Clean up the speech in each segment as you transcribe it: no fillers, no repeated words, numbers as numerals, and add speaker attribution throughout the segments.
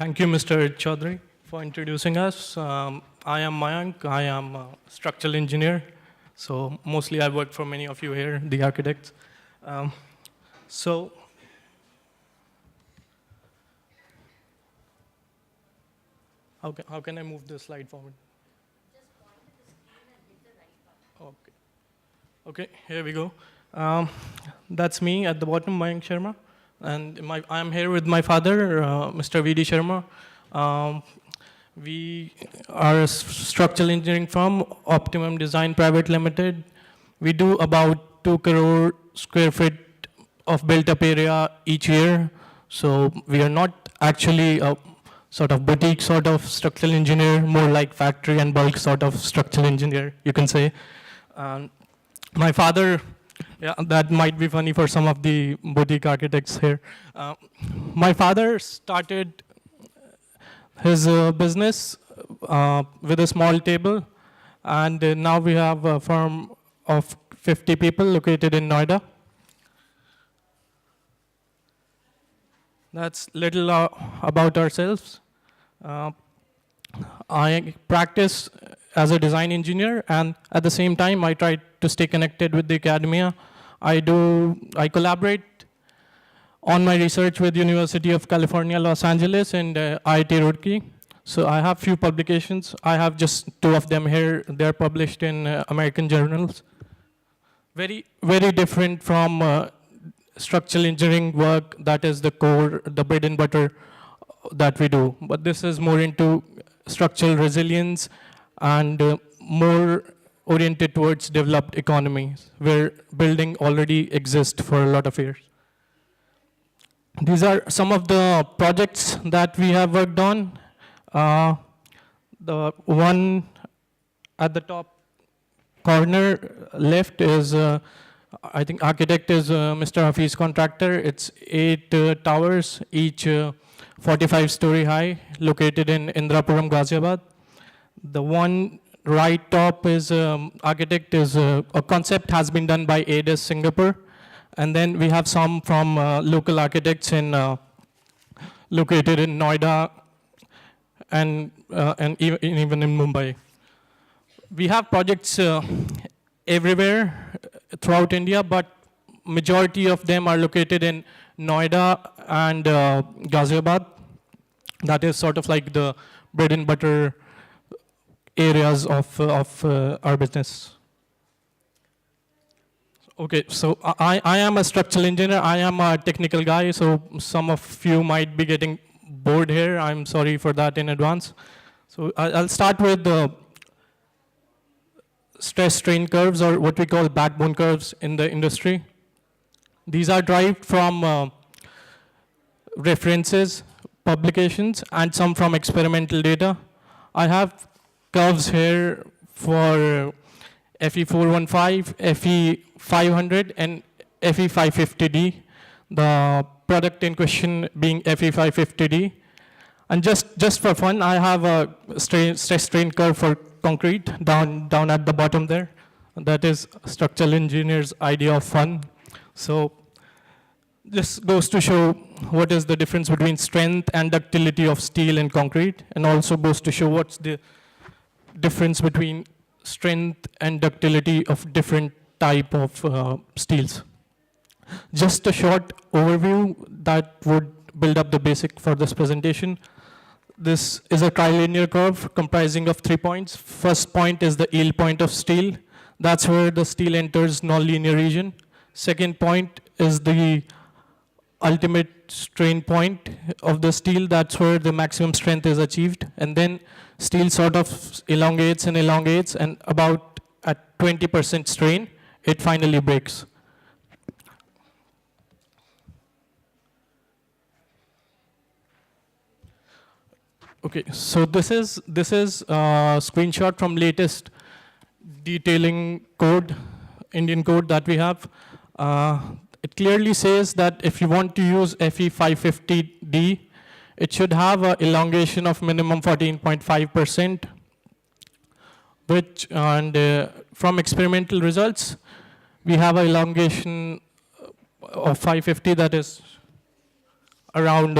Speaker 1: Thank you, Mr. Chaudhary, for introducing us. I am Mayank. I am a structural engineer. So mostly I work for many of you here, the architects. Um, so how can I move the slide forward? Okay. Okay, here we go. That's me at the bottom, Mayank Sharma. And I'm here with my father, Mr. V.D. Sharma. We are a structural engineering firm, Optimum Design Private Limited. We do about 2 crore square feet of built-up area each year. So we are not actually a sort of boutique sort of structural engineer, more like factory and bulk sort of structural engineer, you can say. My father, yeah, that might be funny for some of the boutique architects here. My father started his business with a small table, and now we have a firm of 50 people located in Noida. That's little about ourselves. I practice as a design engineer, and at the same time, I try to stay connected with the academia. I collaborate on my research with University of California, Los Angeles, and IIT Roorkee. So I have few publications. I have just 2 of them here. They're published in American journals. Very, very different from structural engineering work that is the core, the bread and butter that we do. But this is more into structural resilience and more oriented towards developed economies where building already exists for a lot of years. These are some of the projects that we have worked on. The one at the top corner left is, I think architect is Mr. Hafiz Contractor. It's 8 towers, each 45-story high, located in Indrapuram, Ghaziabad. The one right top is architect is a concept has been done by ADES Singapore. And then we have some from local architects located in Noida and even in Mumbai. We have projects everywhere throughout India, but majority of them are located in Noida and Ghaziabad. That is sort of like the bread and butter areas of our business. Okay, so I am a structural engineer. I am a technical guy, so some of you might be getting bored here. I'm sorry for that in advance. So I'll start with the StressStrain curves, or what we call backbone curves in the industry. These are derived from references, publications, and some from experimental data. I have curves here for FE415, FE500, and FE550D, the product in question being FE550D. And just for fun, I have a stress strain curve for concrete down at the bottom there. That is structural engineer's idea of fun. So this goes to show what is the difference between strength and ductility of steel and concrete, and also goes to show what's the difference between strength and ductility of different type of steels. Just a short overview that would build up the basic for this presentation. This is a trilinear curve comprising of 3 points. First point is the yield point of steel. That's where the steel enters nonlinear region. Second point is the ultimate strain point of the steel. That's where the maximum strength is achieved. And then steel sort of elongates, and about at 20% strain, it finally breaks. Okay, so this is a screenshot from latest detailing code, Indian code that we have. It clearly says that if you want to use FE550D, it should have an elongation of minimum 14.5%, which, and from experimental results, we have an elongation of 550 that is around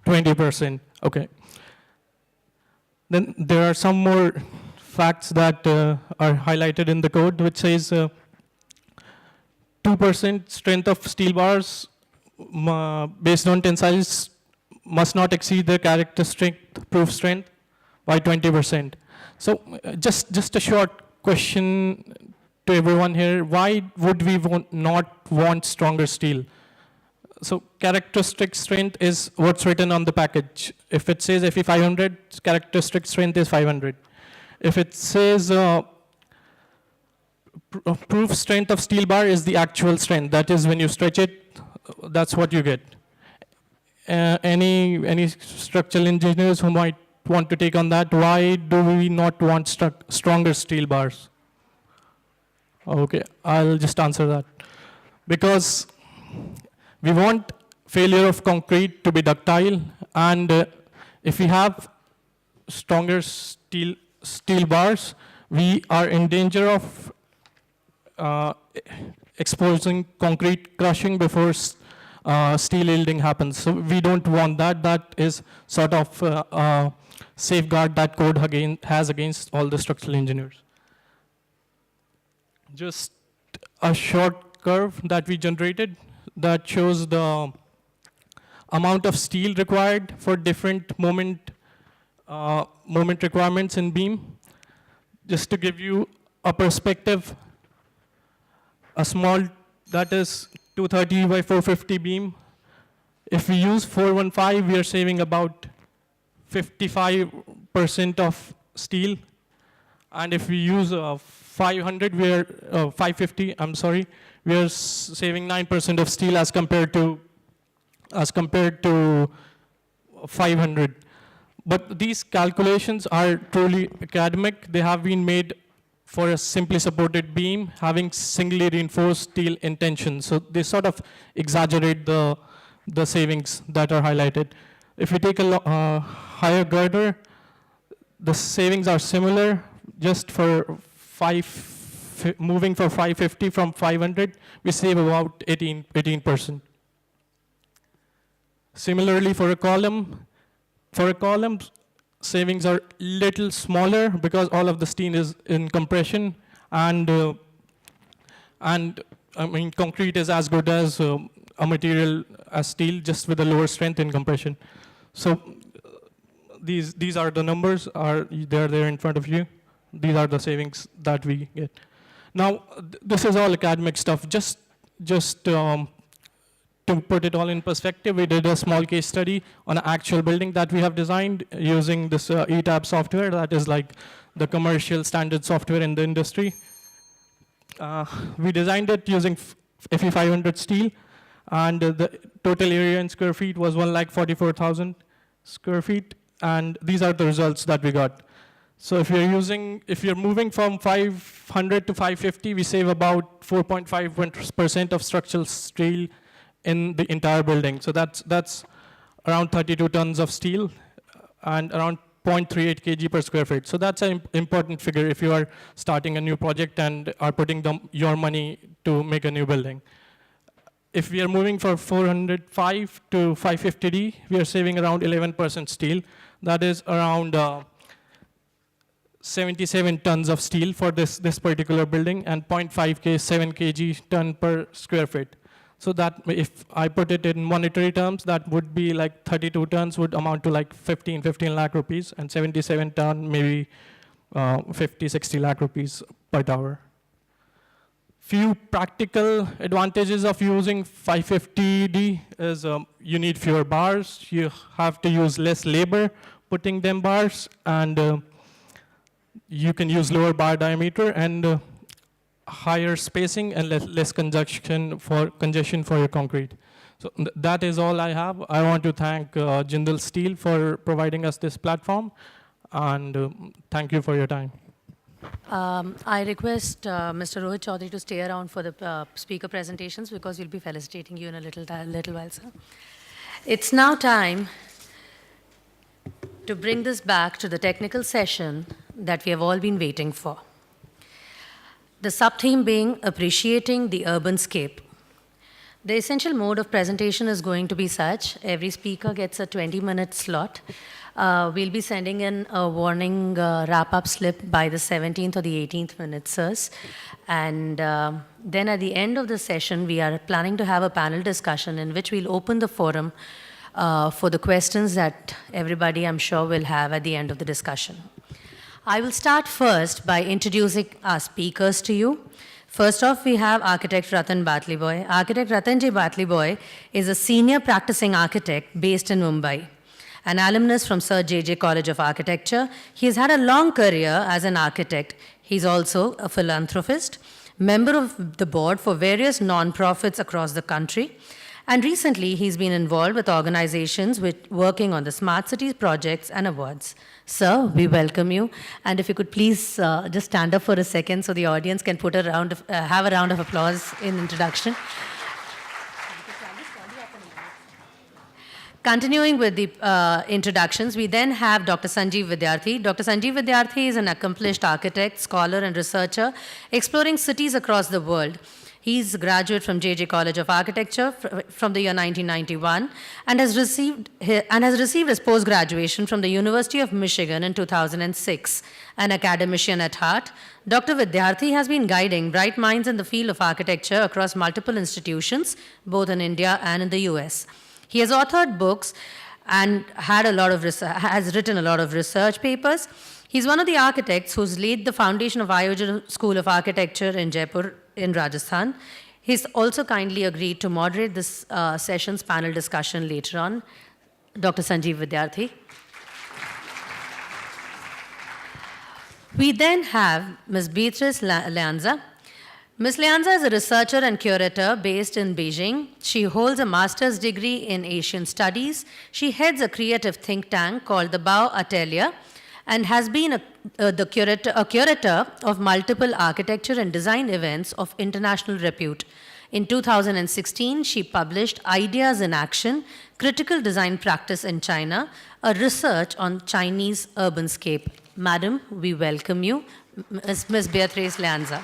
Speaker 1: 20%. Okay. Then there are some more facts that are highlighted in the code, which says 2% strength of steel bars based on tensile must not exceed the characteristic proof strength by 20%. So just a short question to everyone here. Why would we not want stronger steel? So characteristic strength is what's written on the package. If it says Fe 500, characteristic strength is 500. If it says proof strength of steel bar is the actual strength. That is when you stretch it, that's what you get. Any structural engineers who might want to take on that? Why do we not want stronger steel bars? Okay, I'll just answer that. Because we want failure of concrete to be ductile, and if we have stronger steel bars, we are in danger of exposing concrete crushing before steel yielding happens. So we don't want that. That is sort of safeguard that code has against all the structural engineers. Just a short curve that we generated that shows the amount of steel required for different moment requirements in beam. Just to give you a perspective, a small, that is 230 by 450 beam. If we use 415, we are saving about 55% of steel. And if we use 500, 550, I'm sorry, we are saving 9% of steel as compared to 500. But these calculations are truly academic. They have been made for a simply supported beam having singly reinforced steel in tension. So they sort of exaggerate the savings that are highlighted. If we take a higher girder, the savings are similar. Just for moving for 550 from 500, we save about 18%. Similarly, for a column, savings are little smaller because all of the steel is in compression, and I mean concrete is as good as a material as steel, just with a lower strength in compression. So these are the numbers. They're there in front of you. These are the savings that we get. Now this is all academic stuff. Just to put it all in perspective, we did a small case study on an actual building that we have designed using this ETAB software. That is like the commercial standard software in the industry. We designed it using Fe 500 steel, and the total area in square feet was 1,44,000 square feet, and these are the results that we got. So if you're moving from 500 to 550, we save about 4.5% of structural steel in the entire building. So that's around 32 tons of steel and around 0.38 kg per square feet. So that's an important figure if you are starting a new project and are putting your money to make a new building. If we are moving from 405 to 550D, we are saving around 11% steel. That is around 77 tons of steel for this particular building, and 0.7 kg ton per square feet. So that if I put it in monetary terms, that would be like 32 tons would amount to like 15 lakh rupees, and 77 ton maybe 50-60 lakh rupees per tower. Few practical advantages of using 550D is you need fewer bars, you have to use less labor putting them bars, and you can use lower bar diameter and higher spacing and less congestion for your concrete. So that is all I have. I want to thank Jindal Steel for providing us this platform, and thank you for your time.
Speaker 2: I request Mr. Rohit Chaudhary to stay around for the speaker presentations, because we'll be felicitating you in a little while, sir. It's now time to bring this back to the technical session that we have all been waiting for. The sub-theme being appreciating the urbanscape. The essential mode of presentation is going to be such. Every speaker gets a 20-minute slot. We'll be sending in a warning wrap-up slip by the 17th or the 18th minute, sirs. And then at the end of the session, we are planning to have a panel discussion in which we'll open the forum for the questions that everybody, I'm sure, will have at the end of the discussion. I will start first by introducing our speakers to you. First off, we have architect Ratan Batliboy. Architect Ratanji Batliboy is a senior practicing architect based in Mumbai. An alumnus from Sir J.J. College of Architecture, he has had a long career as an architect. He's also a philanthropist, member of the board for various non-profits across the country. And recently, he's been involved with organizations working on the smart cities projects and awards. Sir, we welcome you. And if you could please just stand up for a second so the audience can have a round of applause in introduction. Continuing with the introductions, we then have Dr. Sanjeev Vidyarthi. Dr. Sanjeev Vidyarthi is an accomplished architect, scholar, and researcher exploring cities across the world. He's a graduate from J.J. College of Architecture from the year 1991 and has received his post-graduation from the University of Michigan in 2006. An academician at heart, Dr. Vidyarthi has been guiding bright minds in the field of architecture across multiple institutions, both in India and in the US. He has authored books and has written a lot of research papers. He's one of the architects who's laid the foundation of Ayodhya School of Architecture in Jaipur in Rajasthan. He's also kindly agreed to moderate this session's panel discussion later on. Dr. Sanjeev Vidyarthi. We then have Ms. Beatrice Lianza. Ms. Lianza is a researcher and curator based in Beijing. She holds a master's degree in Asian studies. She heads a creative think tank called the Bao Atelier and has been a curator of multiple architecture and design events of international repute. In 2016, she published Ideas in Action, Critical Design Practice in China, a research on Chinese urbanscape. Madam, we welcome you, Ms. Beatrice Lianza.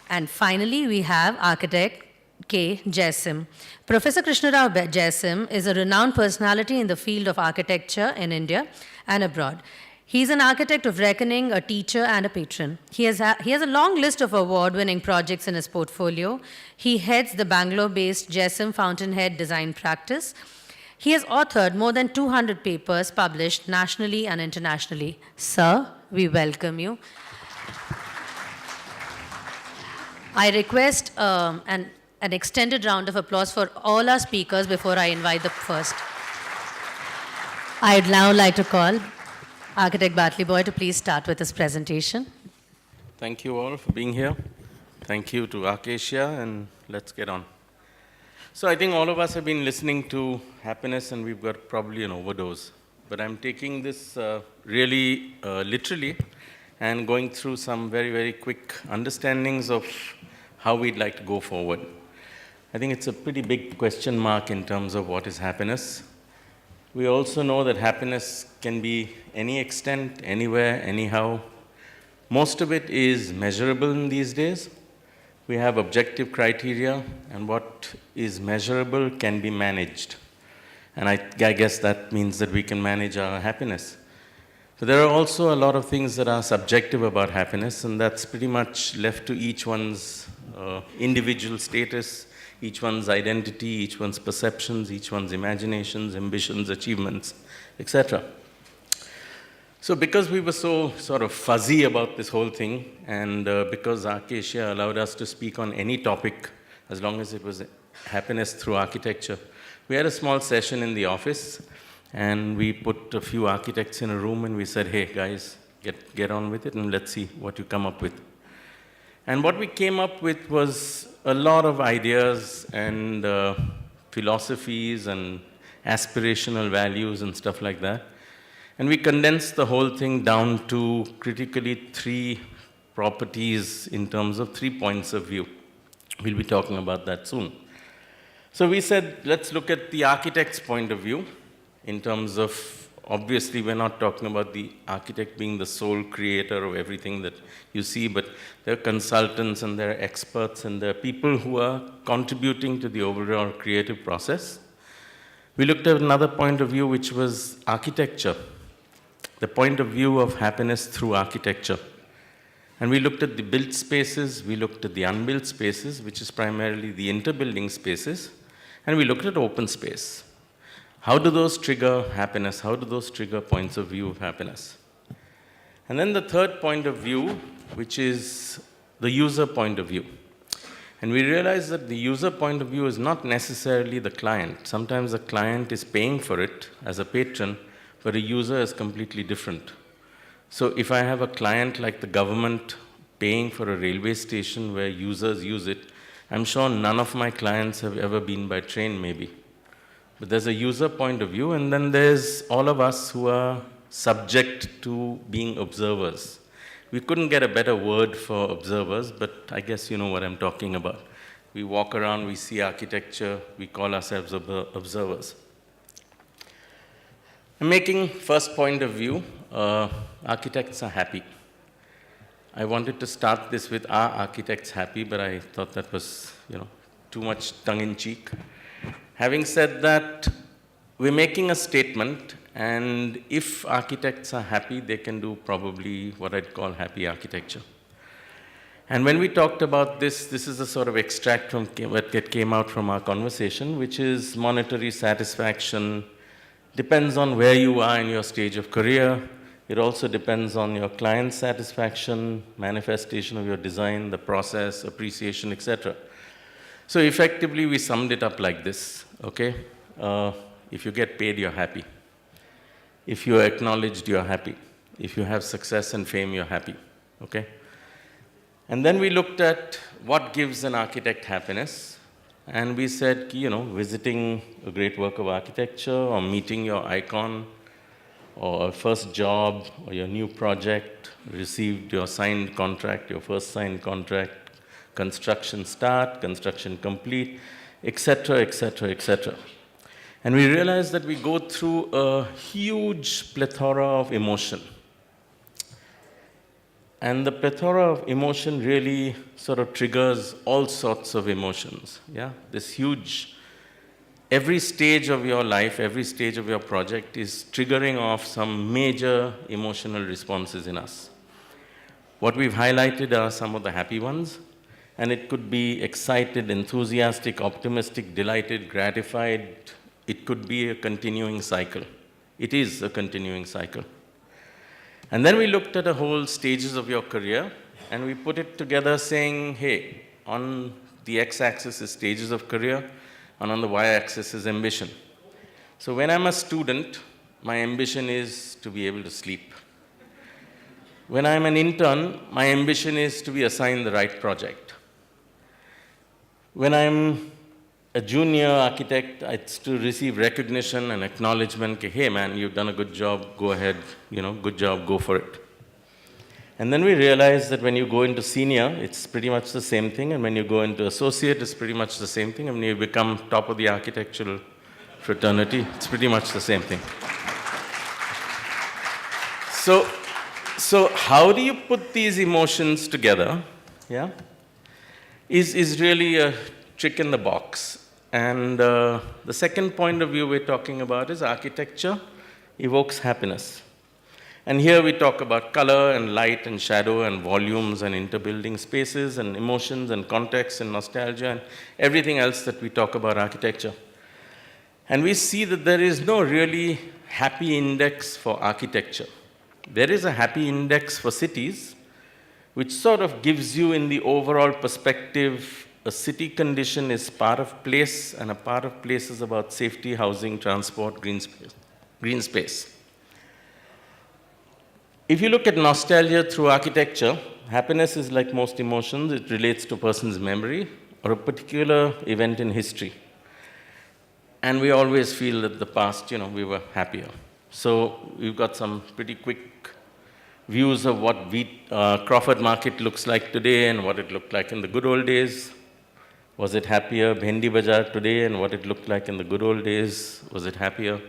Speaker 2: And finally, we have architect K. Jaisim. Professor Krishnarao Jaisim is a renowned personality in the field of architecture in India and abroad. He's an architect of reckoning, a teacher, and a patron. He has a long list of award-winning projects in his portfolio. He heads the Bangalore-based Jaisim Fountainhead Design Practice. He has authored more than 200 papers published nationally and internationally. Sir, we welcome you. I request an extended round of applause for all our speakers before I invite the first. I'd now like to call Architect Batliboy to please start with his presentation.
Speaker 3: Thank you all for being here. Thank you to ARCASIA, and let's get on. So I think all of us have been listening to happiness, and we've got probably an overdose. But I'm taking this really literally and going through some very, very quick understandings of how we'd like to go forward. I think it's a pretty big question mark in terms of what is happiness. We also know that happiness can be any extent, anywhere, anyhow. Most of it is measurable in these days. We have objective criteria, and what is measurable can be managed. And I guess that means that we can manage our happiness. But there are also a lot of things that are subjective about happiness, and that's pretty much left to each one's individual status, each one's identity, each one's perceptions, each one's imaginations, ambitions, achievements, etc. So because we were so sort of fuzzy about this whole thing, and because ARCASIA allowed us to speak on any topic as long as it was happiness through architecture, we had a small session in the office, and we put a few architects in a room, and we said, hey, guys, get on with it, and let's see what you come up with. And what we came up with was a lot of ideas and philosophies and aspirational values and stuff like that. And we condensed the whole thing down to critically 3 properties in terms of 3 points of view. We'll be talking about that soon. So we said, let's look at the architect's point of view in terms of obviously we're not talking about the architect being the sole creator of everything that you see, but there are consultants and there are experts and there are people who are contributing to the overall creative process. We looked at another point of view, which was architecture, the point of view of happiness through architecture. And we looked at the built spaces, we looked at the unbuilt spaces, which is primarily the interbuilding spaces, and we looked at open space. How do those trigger happiness? How do those trigger points of view of happiness? And then the third point of view, which is the user point of view. And we realized that the user point of view is not necessarily the client. Sometimes the client is paying for it as a patron, but a user is completely different. So if I have a client like the government paying for a railway station where users use it, I'm sure none of my clients have ever been by train, maybe. But there's a user point of view, and then there's all of us who are subject to being observers. We couldn't get a better word for observers, but I guess you know what I'm talking about. We walk around, we see architecture, we call ourselves observers. I'm making first point of view, architects are happy. I wanted to start this with, are architects happy? But I thought that was, too much tongue-in-cheek. Having said that, we're making a statement, and if architects are happy, they can do probably what I'd call happy architecture. And when we talked about this, this is a sort of extract from what came out from our conversation, which is monetary satisfaction, depends on where you are in your stage of career. It also depends on your client satisfaction, manifestation of your design, the process, appreciation, etc. So effectively, we summed it up like this, okay? If you get paid, you're happy. If you're acknowledged, you're happy. If you have success and fame, you're happy, okay? And then we looked at what gives an architect happiness. And we said, visiting a great work of architecture or meeting your icon or a first job or your new project, received your signed contract, your first signed contract, construction start, construction complete, etc., etc., etc. And we realized that we go through a huge plethora of emotion. And the plethora of emotion really sort of triggers all sorts of emotions, yeah? This huge, every stage of your life, every stage of your project is triggering off some major emotional responses in us. What we've highlighted are some of the happy ones, and it could be excited, enthusiastic, optimistic, delighted, gratified. It could be a continuing cycle. It is a continuing cycle. And then we looked at the whole stages of your career, and we put it together saying, hey, on the x-axis is stages of career, and on the y-axis is ambition. So when I'm a student, my ambition is to be able to sleep. When I'm an intern, my ambition is to be assigned the right project. When I'm a junior architect, it's to receive recognition and acknowledgement, hey man, you've done a good job, go ahead, good job, go for it. And then we realized that when you go into senior, it's pretty much the same thing, and when you go into associate, it's pretty much the same thing, and when you become top of the architectural fraternity, it's pretty much the same thing. So how do you put these emotions together, yeah, is really a trick in the box. And the second point of view we're talking about is architecture evokes happiness. And here we talk about color and light and shadow and volumes and interbuilding spaces and emotions and context and nostalgia and everything else that we talk about architecture. And we see that there is no really happy index for architecture. There is a happy index for cities, which sort of gives you in the overall perspective, a city condition is part of place, and a part of place is about safety, housing, transport, green space. If you look at nostalgia through architecture, happiness is like most emotions. It relates to a person's memory or a particular event in history. And we always feel that the past, we were happier. So we've got some pretty quick views of what Crawford Market looks like today and what it looked like in the good old days. Was it happier? Bhendi Bazaar today and what it looked like in the good old days, was it happier?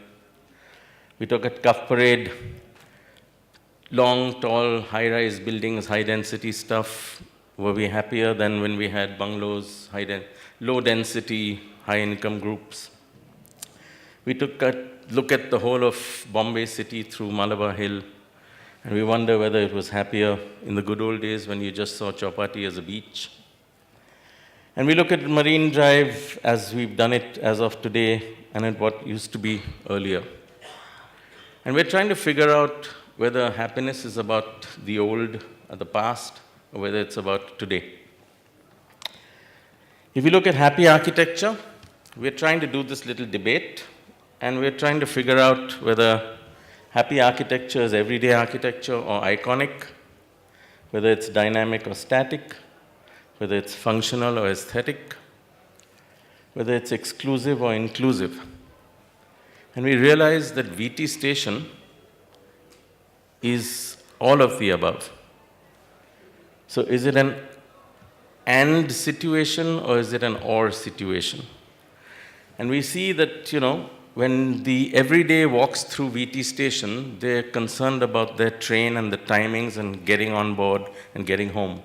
Speaker 3: We took at Cuff Parade, long, tall, high-rise buildings, high-density stuff. Were we happier than when we had bungalows, low-density, high-income groups? We took a look at the whole of Bombay city through Malabar Hill, and we wonder whether it was happier in the good old days when you just saw Chowpatty as a beach. And we look at Marine Drive as we've done it as of today and at what used to be earlier. And we're trying to figure out whether happiness is about the old or the past, or whether it's about today. If you look at happy architecture, we're trying to do this little debate, and we're trying to figure out whether happy architecture is everyday architecture or iconic, whether it's dynamic or static, whether it's functional or aesthetic, whether it's exclusive or inclusive. And we realize that VT Station is all of the above. So is it an and situation or is it an or situation? And we see that, when the everyday walks through VT Station, they're concerned about their train and the timings and getting on board and getting home.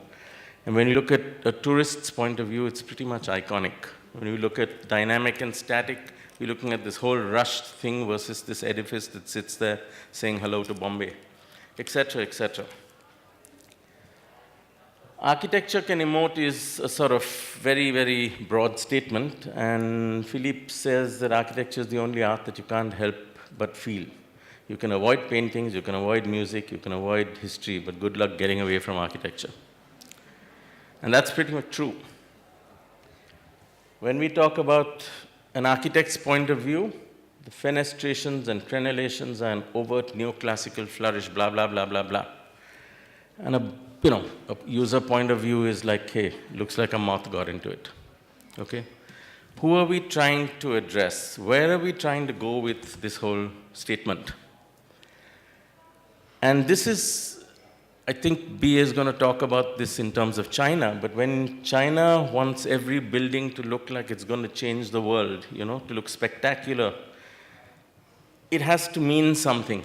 Speaker 3: And when you look at a tourist's point of view, it's pretty much iconic. When you look at dynamic and static, you're looking at this whole rushed thing versus this edifice that sits there saying hello to Bombay, etc., etc. Architecture can emote is a sort of very, very broad statement, and Philippe says that architecture is the only art that you can't help but feel. You can avoid paintings, you can avoid music, you can avoid history, but good luck getting away from architecture. And that's pretty much true. When we talk about an architect's point of view, the fenestrations and crenellations are an overt neoclassical flourish, blah, blah, blah, blah, blah. And a user point of view is like, hey, looks like a moth got into it, okay? Who are we trying to address? Where are we trying to go with this whole statement? And this is, I think B is going to talk about this in terms of China, but when China wants every building to look like it's going to change the world, to look spectacular, it has to mean something.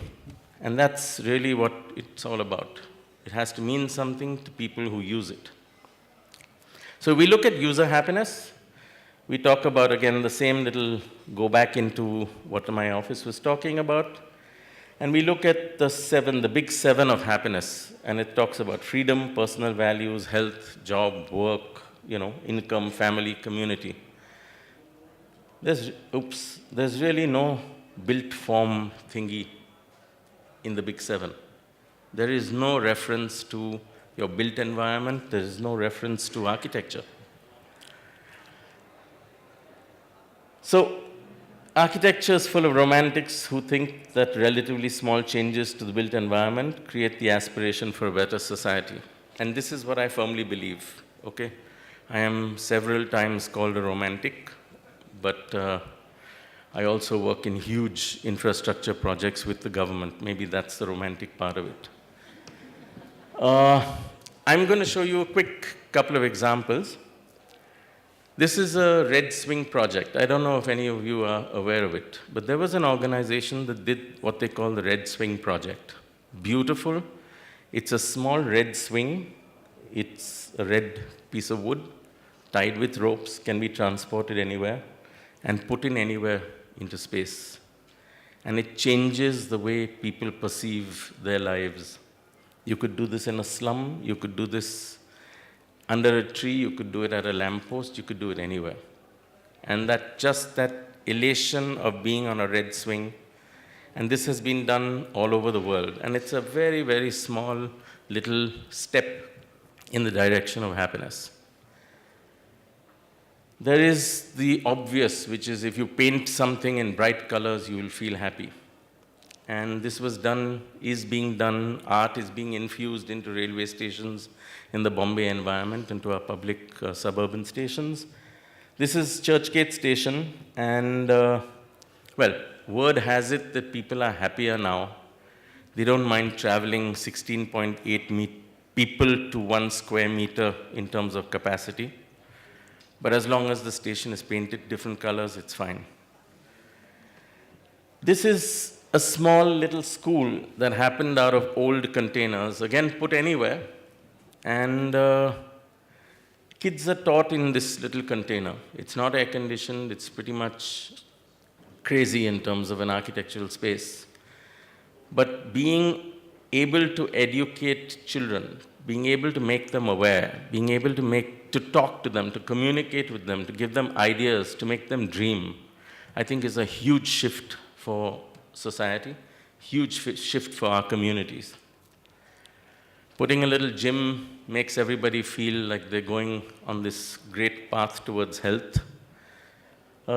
Speaker 3: And that's really what it's all about. It has to mean something to people who use it. So we look at user happiness. We talk about, again, the same little go back into what my office was talking about. And we look at the big seven of happiness. And it talks about freedom, personal values, health, job, work, income, family, community. There's really no built form thingy in the big seven. There is no reference to your built environment. There is no reference to architecture. So architecture is full of romantics who think that relatively small changes to the built environment create the aspiration for a better society. And this is what I firmly believe, okay? I am several times called a romantic, but I also work in huge infrastructure projects with the government. Maybe that's the romantic part of it. I'm going to show you a quick couple of examples. This is a red swing project. I don't know if any of you are aware of it, but there was an organization that did what they call the red swing project. Beautiful. It's a small red swing. It's a red piece of wood tied with ropes, can be transported anywhere and put in anywhere into space. And it changes the way people perceive their lives. You could do this in a slum, you could do this under a tree, you could do it at a lamppost, you could do it anywhere. And that elation of being on a red swing, and this has been done all over the world. And it's a very, very small little step in the direction of happiness. There is the obvious, which is if you paint something in bright colors, you will feel happy. And this is being done, art is being infused into railway stations in the Bombay environment, into our public suburban stations. This is Churchgate Station, and word has it that people are happier now. They don't mind traveling 16.8 people to 1 square meter in terms of capacity. But as long as the station is painted different colors, it's fine. This is a small little school that happened out of old containers, again put anywhere, and kids are taught in this little container. It's not air conditioned, it's pretty much crazy in terms of an architectural space. But being able to educate children, being able to make them aware, being able to talk to them, to communicate with them, to give them ideas, to make them dream, I think is a huge shift for society, huge shift for our communities. Putting a little gym makes everybody feel like they're going on this great path towards health.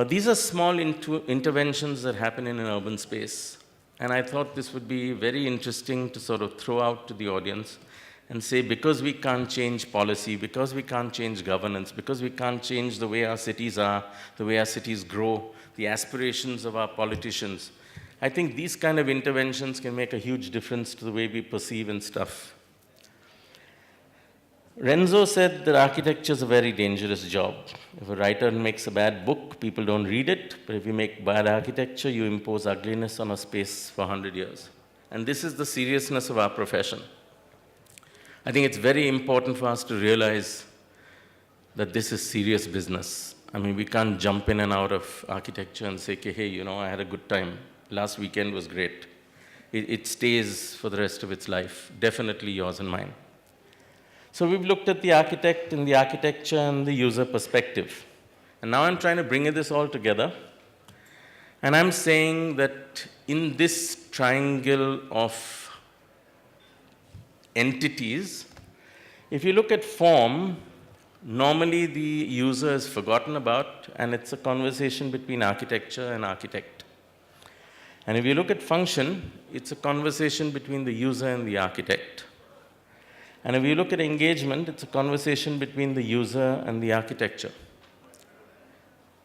Speaker 3: These are small interventions that happen in an urban space. And I thought this would be very interesting to sort of throw out to the audience and say, because we can't change policy, because we can't change governance, because we can't change the way our cities are, the way our cities grow, the aspirations of our politicians, I think these kind of interventions can make a huge difference to the way we perceive and stuff. Renzo said that architecture is a very dangerous job. If a writer makes a bad book, people don't read it. But if you make bad architecture, you impose ugliness on a space for 100 years. And this is the seriousness of our profession. I think it's very important for us to realize that this is serious business. I mean, we can't jump in and out of architecture and say, hey, you know, I had a good time. Last weekend was great. It stays for the rest of its life, definitely yours and mine. So we've looked at the architect and the architecture and the user perspective. And now I'm trying to bring this all together. And I'm saying that in this triangle of entities, if you look at form, normally the user is forgotten about, and it's a conversation between architecture and architect. And if you look at function, it's a conversation between the user and the architect. And if you look at engagement, it's a conversation between the user and the architecture.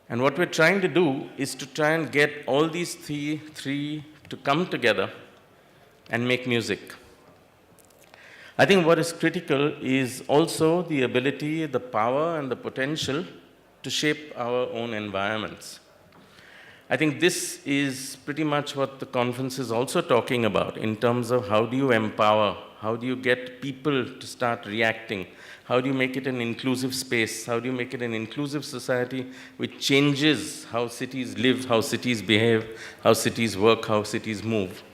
Speaker 3: And what we're trying to do is to try and get all these three to come together and make music. I think what is critical is also the ability, the power, and the potential to shape our own environments. I think this is pretty much what the conference is also talking about in terms of how do you empower, how do you get people to start reacting, how do you make it an inclusive space, how do you make it an inclusive society which changes how cities live, how cities behave, how cities work, how cities move.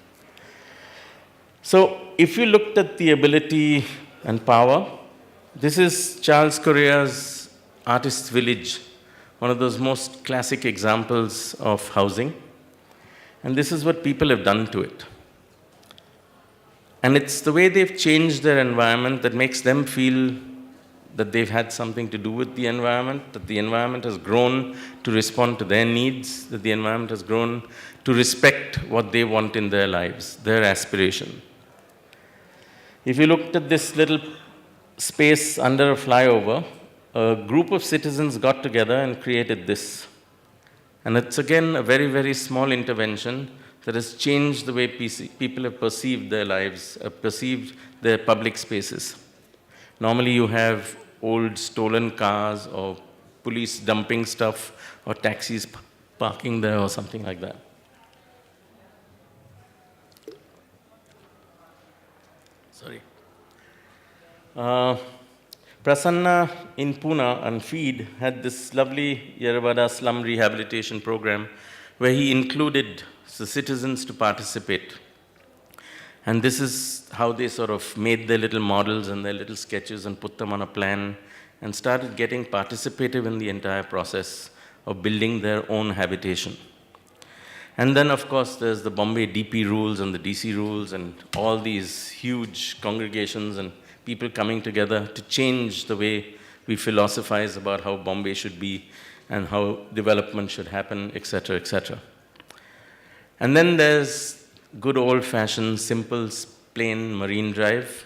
Speaker 3: So if you looked at the ability and power, this is Charles Correa's Artist's Village, one of those most classic examples of housing. And this is what people have done to it. And it's the way they've changed their environment that makes them feel that they've had something to do with the environment, that the environment has grown to respond to their needs, that the environment has grown to respect what they want in their lives, their aspiration. If you looked at this little space under a flyover, a group of citizens got together and created this. And it's again a very, very small intervention that has changed the way people have perceived their lives, perceived their public spaces. Normally you have old stolen cars or police dumping stuff or taxis parking there or something like that. Sorry. Prasanna in Pune and Feed had this lovely Yerwada slum rehabilitation program where he included the citizens to participate. And this is how they sort of made their little models and their little sketches and put them on a plan and started getting participative in the entire process of building their own habitation. And then, of course, there's the Bombay DP rules and the DC rules and all these huge congregations and people coming together to change the way we philosophize about how Bombay should be and how development should happen, et cetera, et cetera. And then there's good old-fashioned, simple, plain Marine Drive.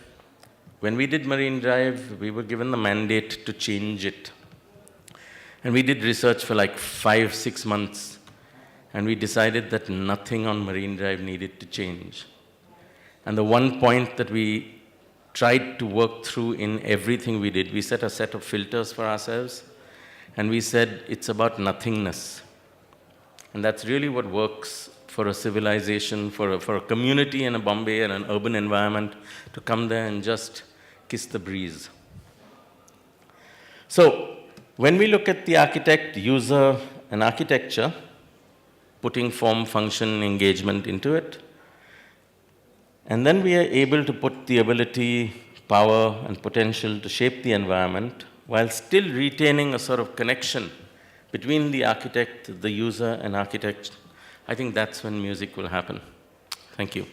Speaker 3: When we did Marine Drive, we were given the mandate to change it. And we did research for like 5-6 months. And we decided that nothing on Marine Drive needed to change. And the one point that we tried to work through in everything we did, we set a set of filters for ourselves. And we said, it's about nothingness. And that's really what works for a civilization, for a community in a Bombay and an urban environment to come there and just kiss the breeze. So when we look at the architect, user, and architecture, putting form, function, engagement into it, and then we are able to put the ability, power, and potential to shape the environment while still retaining a sort of connection between the architect, the user, and architect. I think that's when music will happen. Thank you.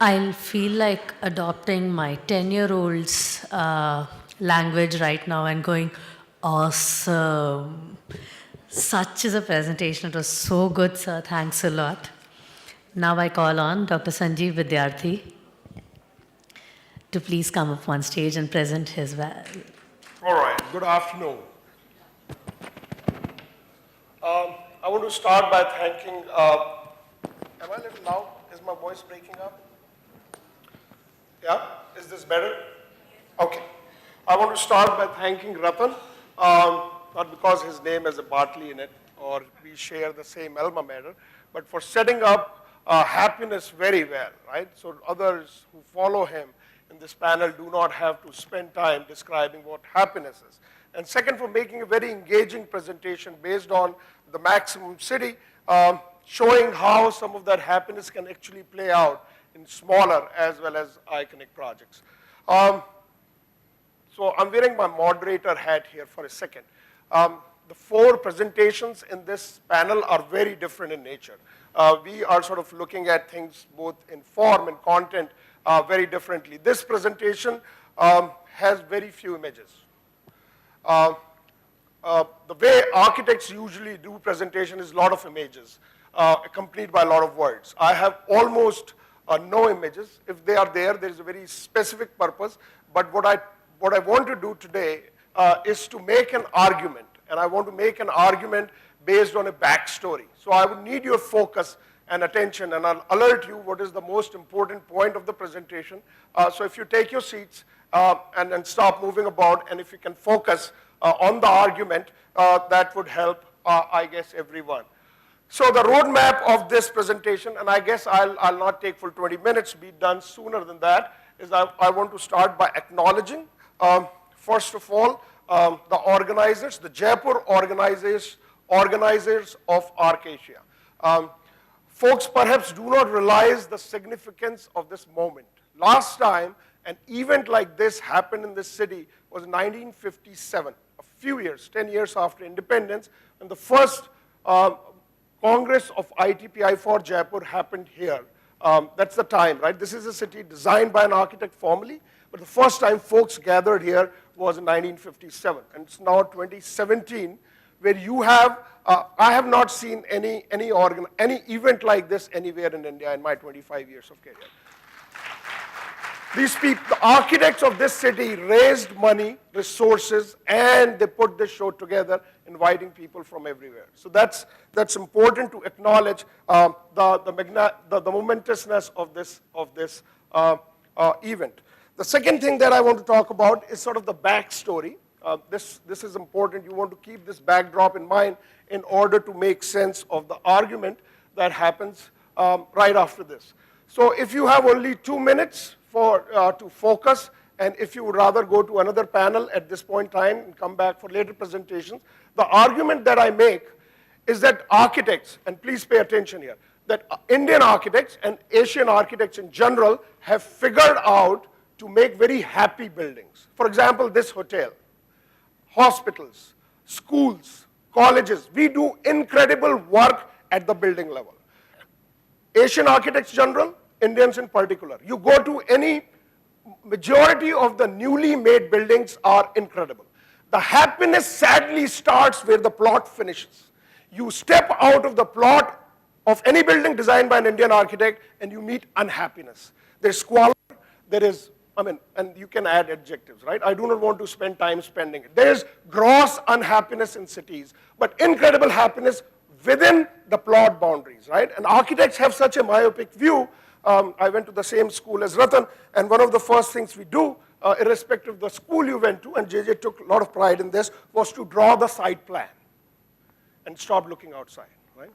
Speaker 2: I'll feel like adopting my 10-year-old's language right now and going, awesome. Such is a presentation. It was so good, sir. Thanks a lot. Now I call on Dr. Sanjeev Vidyarthi to please come up on stage and present his
Speaker 4: All right, good afternoon. I want to start by thanking, am I a little loud? Is my voice breaking up? Yeah, is this better? Okay. I want to start by thanking Ratan, not because his name has a Bartley in it or we share the same alma mater, but for setting up happiness very well, right? So others who follow him in this panel do not have to spend time describing what happiness is. And second, for making a very engaging presentation based on the maximum city, showing how some of that happiness can actually play out in smaller as well as iconic projects. So I'm wearing my moderator hat here for a second. The four presentations in this panel are very different in nature. We are sort of looking at things both in form and content very differently. This presentation has very few images. The way architects usually do presentation is a lot of images, accompanied by a lot of words. I have almost no images. If they are there, there is a very specific purpose. But what I want to do today is to make an argument. And I want to make an argument based on a backstory. So I would need your focus and attention, and I'll alert you what is the most important point of the presentation. So if you take your seats and then stop moving about, and if you can focus on the argument, that would help, I guess, everyone. So the roadmap of this presentation, and I guess I'll not take full 20 minutes, be done sooner than that, is I want to start by acknowledging, first of all, the organizers, the Jaipur organizers of ARCASIA. Folks perhaps do not realize the significance of this moment. Last time an event like this happened in this city was 1957, a few years, 10 years after independence, and the first Congress of ITPI for Jaipur happened here. That's the time, right? This is a city designed by an architect formally, but the first time folks gathered here was in 1957, and it's now 2017, where you have, I have not seen any event like this anywhere in India in my 25 years of career. These people, the architects of this city raised money, resources, and they put this show together, inviting people from everywhere. So that's important to acknowledge the momentousness of this event. The second thing that I want to talk about is sort of the backstory. This is important. You want to keep this backdrop in mind in order to make sense of the argument that happens right after this. So if you have only 2 minutes to focus, and if you would rather go to another panel at this point in time and come back for later presentations, the argument that I make is that architects, and please pay attention here, that Indian architects and Asian architects in general have figured out to make very happy buildings. For example, this hotel, hospitals, schools, colleges, we do incredible work at the building level. Asian architects in general, Indians in particular. You go to any, majority of the newly made buildings are incredible. The happiness sadly starts where the plot finishes. You step out of the plot of any building designed by an Indian architect and you meet unhappiness. There's squalor, there is, and you can add adjectives, right? I do not want to spend time spending it. There is gross unhappiness in cities, but incredible happiness within the plot boundaries, right? And architects have such a myopic view. I went to the same school as Ratan, and one of the first things we do irrespective of the school you went to, and JJ took a lot of pride in this, was to draw the site plan and stop looking outside, right?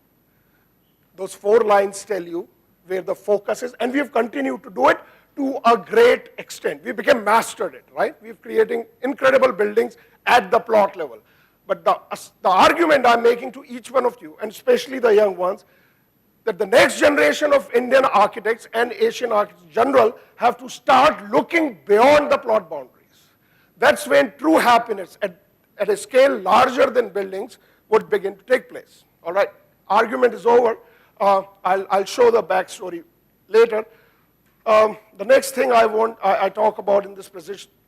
Speaker 4: Those 4 lines tell you where the focus is, and we've continued to do it to a great extent. We became mastered it, right? We're creating incredible buildings at the plot level. But the argument I'm making to each one of you, and especially the young ones, that the next generation of Indian architects and Asian architects in general have to start looking beyond the plot boundaries. That's when true happiness at a scale larger than buildings would begin to take place. All right, argument is over. I'll show the backstory later. The next thing I talk about in this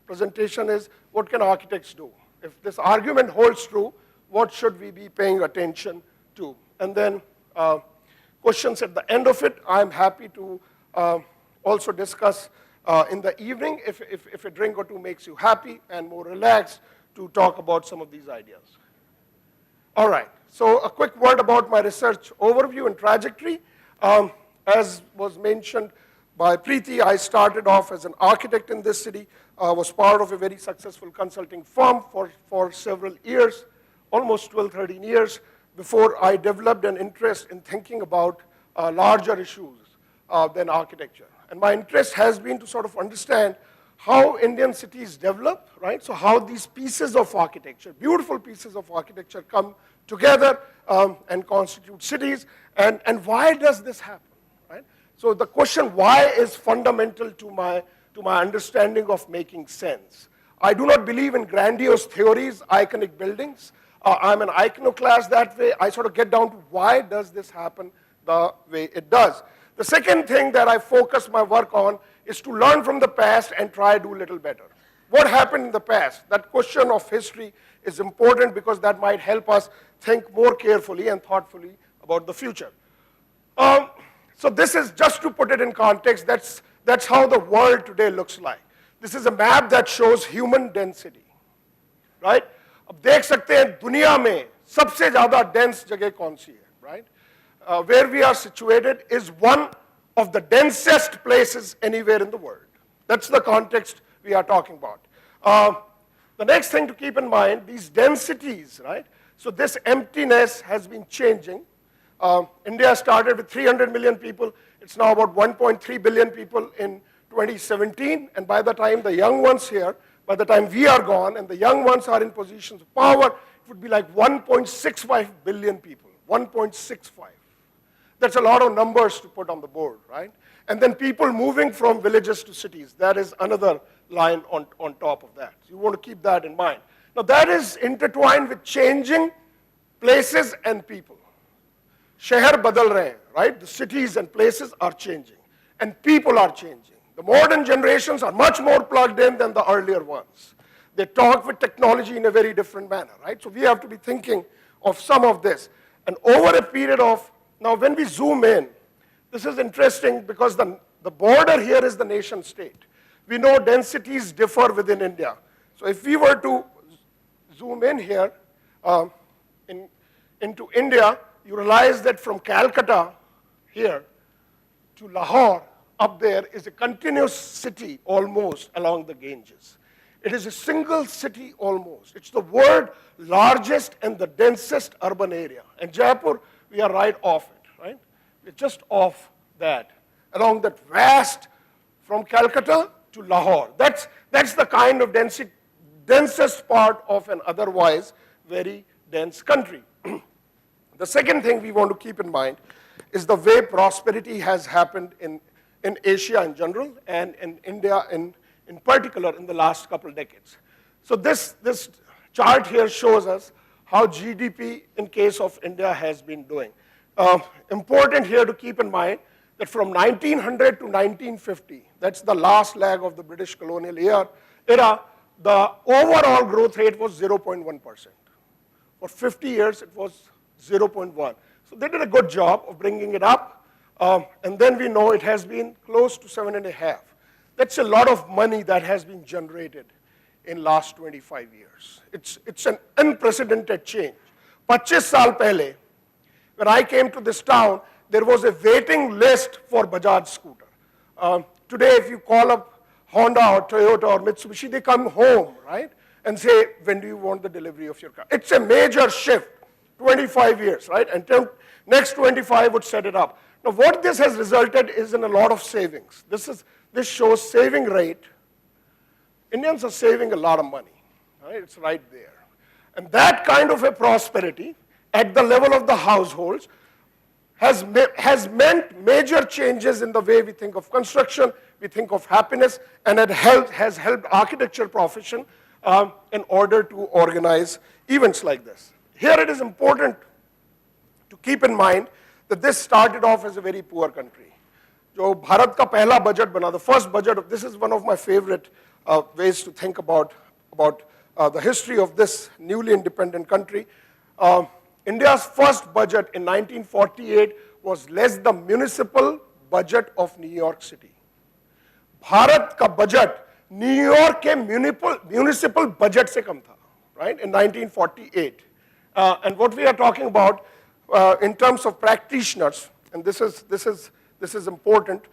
Speaker 4: presentation is what can architects do? If this argument holds true, what should we be paying attention to? And then questions at the end of it. I'm happy to also discuss in the evening if a drink or two makes you happy and more relaxed to talk about some of these ideas. All right, so a quick word about my research overview and trajectory. As was mentioned by Preeti, I started off as an architect in this city, was part of a very successful consulting firm for several years, almost 12, 13 years, before I developed an interest in thinking about larger issues than architecture. And my interest has been to sort of understand how Indian cities develop, right? So how these pieces of architecture, beautiful pieces of architecture, come together and constitute cities, and why does this happen, right? So the question why is fundamental to my understanding of making sense. I do not believe in grandiose theories, iconic buildings. I'm an iconoclast that way. I sort of get down to why does this happen the way it does. The second thing that I focus my work on is to learn from the past and try to do a little better. What happened in the past? That question of history is important because that might help us think more carefully and thoughtfully about the future. So this is, just to put it in context, that's how the world today looks like. This is a map that shows human density, right? अब देख सकते हैं दुनिया में सबसे ज़्यादा dense जगह कौन सी है, right? Where we are situated is one of the densest places anywhere in the world. That's the context we are talking about. The next thing to keep in mind, these densities, right? So this emptiness has been changing. India started with 300 million people. It's now about 1.3 billion people in 2017. And by the time the young ones here, by the time we are gone and the young ones are in positions of power, it would be like 1.65 billion people, 1.65. That's a lot of numbers to put on the board, right? And then people moving from villages to cities. That is another line on top of that. So you want to keep that in mind. Now that is intertwined with changing places and people. Shehar badal rahe hain, right? The cities and places are changing, and people are changing. The modern generations are much more plugged in than the earlier ones. They talk with technology in a very different manner, right? So we have to be thinking of some of this. And over a period of, now when we zoom in, this is interesting because the border here is the nation state. We know densities differ within India. So if we were to zoom in here into India, you realize that from Calcutta here to Lahore, up there is a continuous city almost along the Ganges. It is a single city almost. It's the world's largest and the densest urban area. And Jaipur, we are right off it, right? We're just off that, along that vast, from Calcutta to Lahore. That's the kind of densest part of an otherwise very dense country. The second thing we want to keep in mind is the way prosperity has happened in Asia in general and in India in particular in the last couple of decades. So this chart here shows us how GDP in case of India has been doing. Important here to keep in mind that from 1900 to 1950, that's the last leg of the British colonial era, the overall growth rate was 0.1%. For 50 years, it was 0.1. So they did a good job of bringing it up. And then we know it has been close to 7.5. That's a lot of money that has been generated in last 25 years. It's an unprecedented change. 25 saal pehle, when I came to this town, there was a waiting list for Bajaj scooter. Today, if you call up Honda or Toyota or Mitsubishi, they come home, right? And say, when do you want the delivery of your car? It's a major shift, 25 years, right? And next 25 would set it up. Now, what this has resulted is in a lot of savings. This shows saving rate. Indians are saving a lot of money, right? It's right there. And that kind of a prosperity at the level of the households has meant major changes in the way we think of construction, we think of happiness, and it has helped architecture profession in order to organize events like this. Here it is important to keep in mind that this started off as a very poor country. जो भारत का पहला budget बना, the first budget, this is one of my favorite ways to think about the history of this newly independent country. India's first budget in 1948 was less the municipal budget of New York City. Bharat का budget New York के municipal budget से कम था, right, in 1948. And what we are talking about in terms of practitioners, and this is important,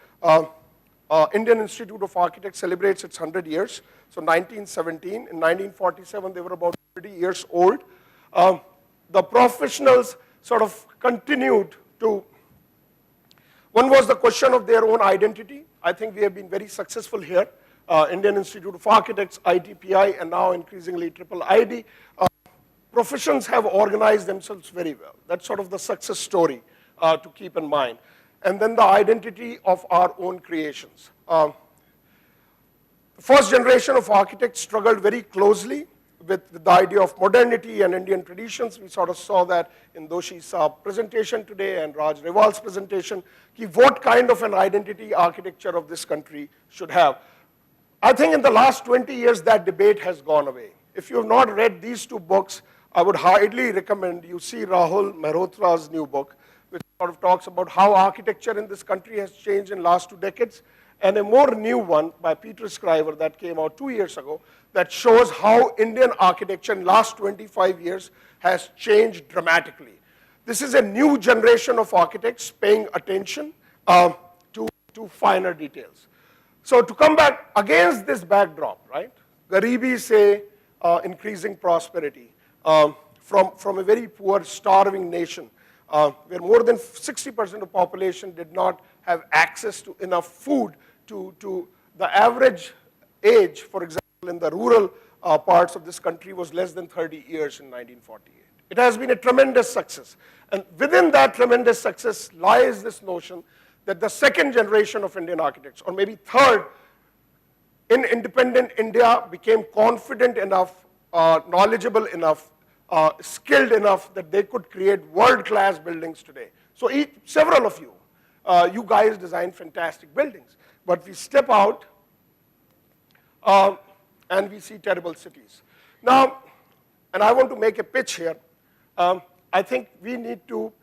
Speaker 4: Indian Institute of Architects celebrates its 100 years. So 1917, in 1947 they were about 30 years old. The professionals sort of continued to, one was the question of their own identity. I think we have been very successful here. Indian Institute of Architects, ITPI, and now increasingly IIID. Professions have organized themselves very well. That's sort of the success story to keep in mind. And then the identity of our own creations. The first generation of architects struggled very closely with the idea of modernity and Indian traditions. We sort of saw that in Doshi's presentation today and Raj Reval's presentation, what kind of an identity architecture of this country should have. I think in the last 20 years that debate has gone away. If you have not read these two books, I would highly recommend you see Rahul Mehrotra's new book, which sort of talks about how architecture in this country has changed in the last 2 decades, and a more new one by Peter Scriver that came out 2 years ago that shows how Indian architecture in the last 25 years has changed dramatically. This is a new generation of architects paying attention to finer details. So to come back against this backdrop, right, Garibi say increasing prosperity from a very poor, starving nation, where more than 60% of the population did not have access to enough food to the average age, for example, in the rural parts of this country was less than 30 years in 1948. It has been a tremendous success. And within that tremendous success lies this notion that the second generation of Indian architects, or maybe third, in independent India became confident enough, knowledgeable enough, skilled enough that they could create world-class buildings today. So several of you, you guys design fantastic buildings, but we step out and we see terrible cities. Now, and I want to make a pitch here. I think we need to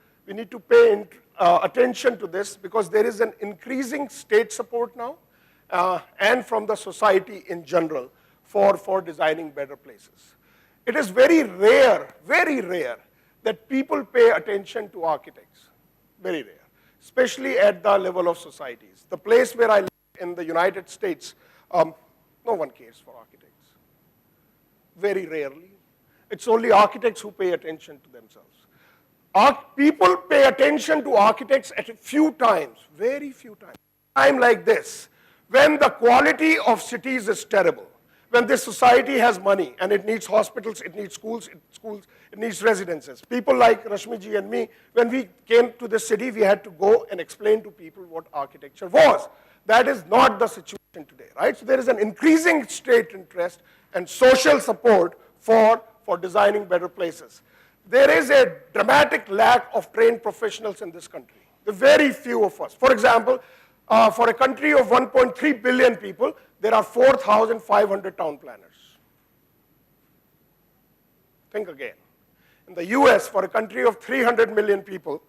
Speaker 4: pay attention to this because there is an increasing state support now and from the society in general for designing better places. It is very rare that people pay attention to architects, very rare, especially at the level of societies. The place where I live in the United States, no one cares for architects, very rarely. It's only architects who pay attention to themselves. People pay attention to architects at a few times, very few times. Time like this, when the quality of cities is terrible, when this society has money and it needs hospitals, it needs schools, it needs residences. People like Rashmiji and me, when we came to this city, we had to go and explain to people what architecture was. That is not the situation today, right? So there is an increasing state interest and social support for designing better places. There is a dramatic lack of trained professionals in this country. There are very few of us. For example, for a country of 1.3 billion people, there are 4,500 town planners. Think again. In the US, for a country of 300 million people,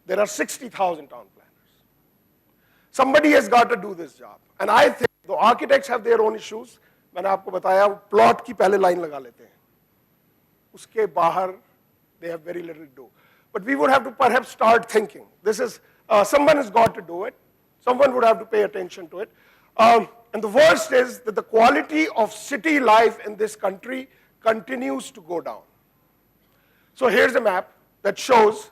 Speaker 4: there are 60,000 town planners. Somebody has got to do this job. And I think, though architects have their own issues, मैंने आपको बताया, plot की पहले line लगा लेते हैं. Uske bahar, they have very little to do. But we would have to perhaps start thinking. This is, someone has got to do it. Someone would have to pay attention to it. And the worst is that the quality of city life in this country continues to go down. So here's a map that shows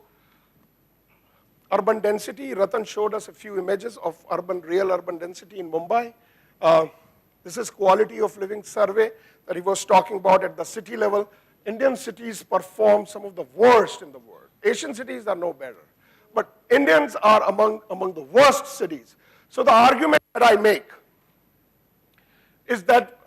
Speaker 4: urban density. Ratan showed us a few images of real urban density in Mumbai. This is quality of living survey that he was talking about at the city level. Indian cities perform some of the worst in the world. Asian cities are no better. But Indians are among the worst cities. So the argument that I make is that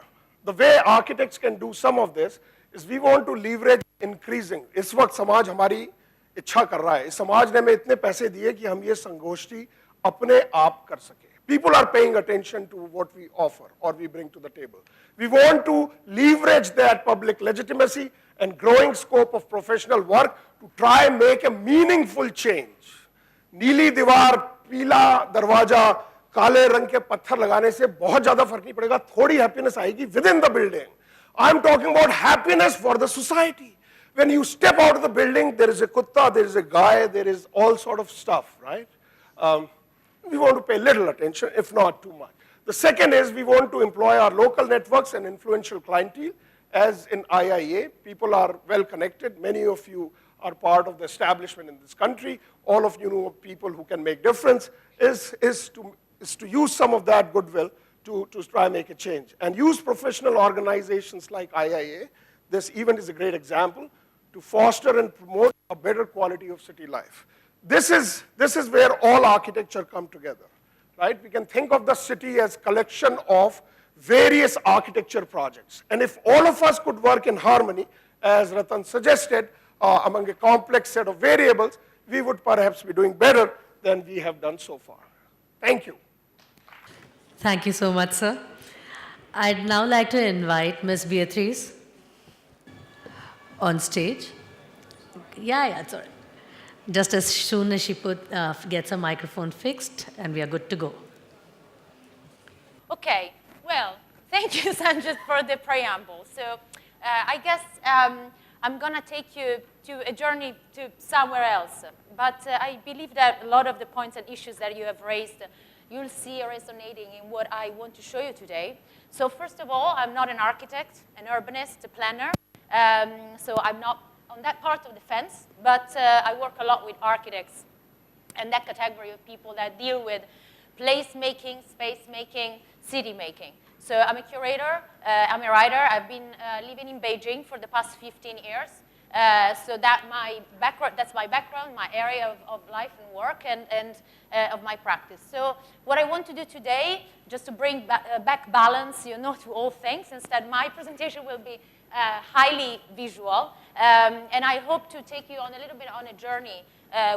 Speaker 4: the way architects can do some of this is we want to leverage increasing. इस वक्त समाज हमारी इच्छा कर रहा है. इस समाज ने हमें इतने पैसे दिए कि हम ये संगोष्ठी अपने आप कर सके. People are paying attention to what we offer or we bring to the table. We want to leverage that public legitimacy and growing scope of professional work to try and make a meaningful change. नीली दीवार, पीला दरवाजा, काले रंग के पत्थर लगाने से बहुत ज्यादा फर्क नहीं पड़ेगा. थोड़ी हैप्पीनेस आएगी within the building. I'm talking about happiness for the society. When you step out of the building, there is a kutta, there is a guy, there is all sort of stuff, right? We want to pay little attention, if not too much. The second is we want to employ our local networks and influential clientele. As in IIA, people are well connected. Many of you are part of the establishment in this country. All of you know people who can make difference. Is to use some of that goodwill to try and make a change. And use professional organizations like IIA. This event is a great example to foster and promote a better quality of city life. This is where all architecture come together, right? We can think of the city as collection of various architecture projects. And if all of us could work in harmony, as Ratan suggested, among a complex set of variables, we would perhaps be doing better than we have done so far. Thank you.
Speaker 2: Thank you so much, sir. I'd now like to invite Ms. Beatrice on stage. Yeah, it's all right. Just as soon as she gets a microphone fixed, and we are good to go.
Speaker 5: Okay, well, thank you, Sanjit, for the preamble. So I guess I'm going to take you to a journey to somewhere else. But I believe that a lot of the points and issues that you have raised, you'll see resonating in what I want to show you today. So first of all, I'm not an architect, an urbanist, a planner. So I'm not on that part of the fence, but I work a lot with architects and that category of people that deal with place making, space making, city making. So I'm a curator, I'm a writer. I've been living in Beijing for the past 15 years. So that's my background, my area of life and work, and of my practice. So what I want to do today, just to bring back balance, to all things. Instead, my presentation will be highly visual, and I hope to take you on a little bit on a journey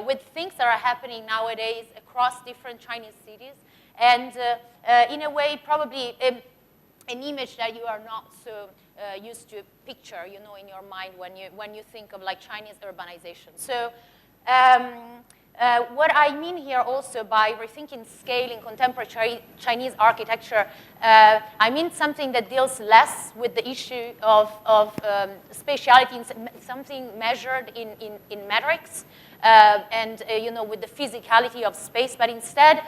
Speaker 5: with things that are happening nowadays across different Chinese cities, and in a way, probably an image that you are not so used to picture, in your mind when you think of like Chinese urbanization. So what I mean here also by rethinking scale in contemporary Chinese architecture, I mean something that deals less with the issue of spatiality, something measured in metrics, and with the physicality of space, but instead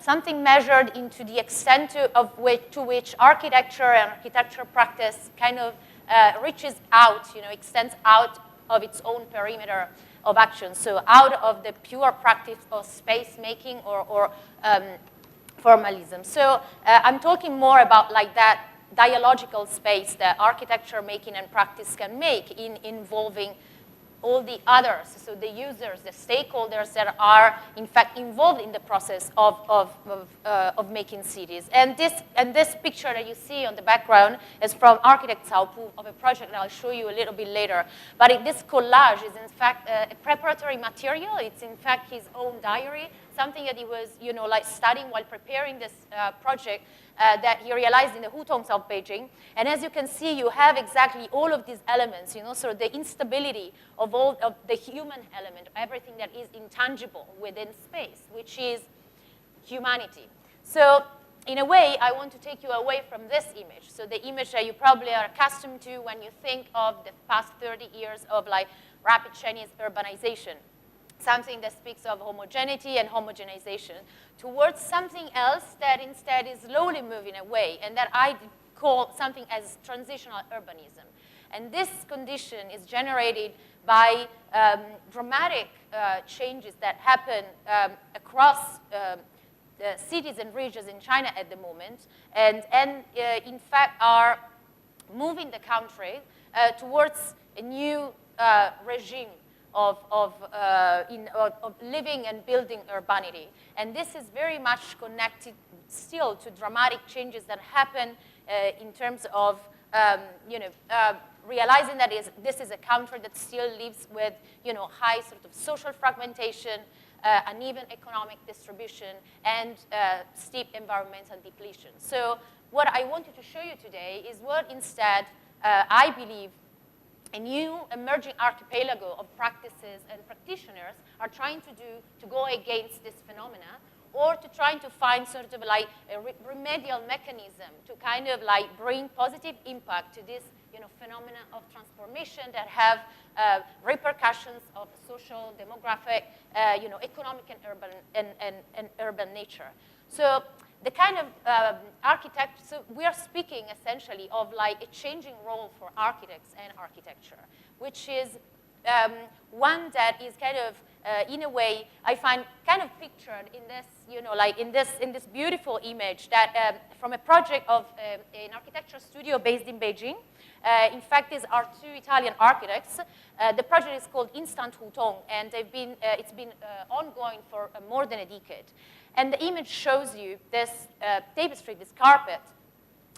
Speaker 5: something measured into the extent to which architecture and architecture practice kind of reaches out, extends out of its own perimeter of action. So out of the pure practice of space making or formalism. So I'm talking more about like that dialogical space that architecture making and practice can make in involving all the others, so the users, the stakeholders that are in fact involved in the process of making cities. And this picture that you see on the background is from architect JAIPUR of a project that I'll show you a little bit later. But this collage is in fact a preparatory material. It's in fact his own diary, something that he was like studying while preparing this project. That he realized in the Hutong of Beijing. And as you can see, you have exactly all of these elements, so the instability of all of the human element, everything that is intangible within space, which is humanity. So in a way, I want to take you away from this image. So the image that you probably are accustomed to when you think of the past 30 years of like rapid Chinese urbanization. something that speaks of homogeneity and homogenization, towards something else that instead is slowly moving away, and that I call something as transitional urbanism. And this condition is generated by dramatic changes that happen across the cities and regions in China at the moment, and in fact are moving the country towards a new regime of living and building urbanity. And this is very much connected still to dramatic changes that happen in terms of realizing that this is a country that still lives with high sort of social fragmentation, uneven economic distribution, and steep environmental depletion. So what I wanted to show you today is what instead I believe a new emerging archipelago of practices and practitioners are trying to do to go against this phenomena, or to trying to find sort of like a remedial mechanism to kind of like bring positive impact to this phenomena of transformation that have repercussions of social, demographic, economic and urban nature. So the kind of so we are speaking essentially of like a changing role for architects and architecture, which is one that is kind of, in a way, I find kind of pictured in this, like in this beautiful image that from a project of an architecture studio based in Beijing. In fact, these are two Italian architects. The project is called Instant Hutong, and it's been ongoing for more than a decade. And the image shows you this tapestry, this carpet,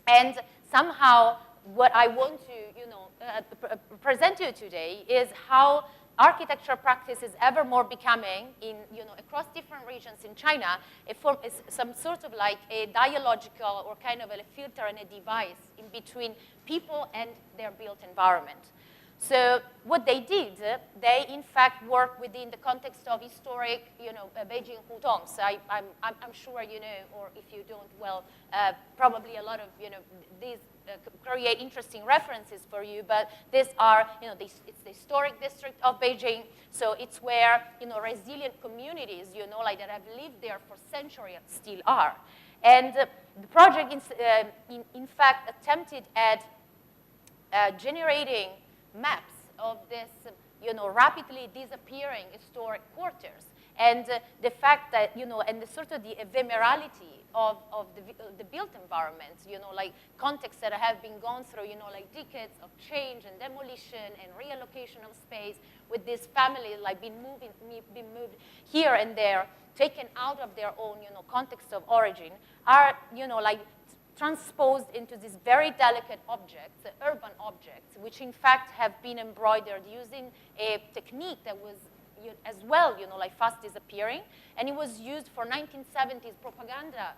Speaker 5: and somehow what I want to present to you today is how architecture practice is ever more becoming across different regions in China, some sort of like a dialogical or kind of a filter and a device in between people and their built environment. So what they did, they in fact work within the context of historic, Beijing Hutongs. I'm sure you know, or if you don't, well, probably a lot of, these create interesting references for you. But these are, it's the historic district of Beijing. So it's where, resilient communities, like that have lived there for centuries still are. And the project, in fact, attempted at generating maps of this, rapidly disappearing historic quarters, and the fact that, and the sort of the ephemerality of the built environment, like contexts that have been gone through, like decades of change and demolition and reallocation of space, with these families like being moved here and there, taken out of their own, context of origin, are, like transposed into these very delicate objects, urban objects, which in fact have been embroidered using a technique that was as well, like fast disappearing, and it was used for 1970s propaganda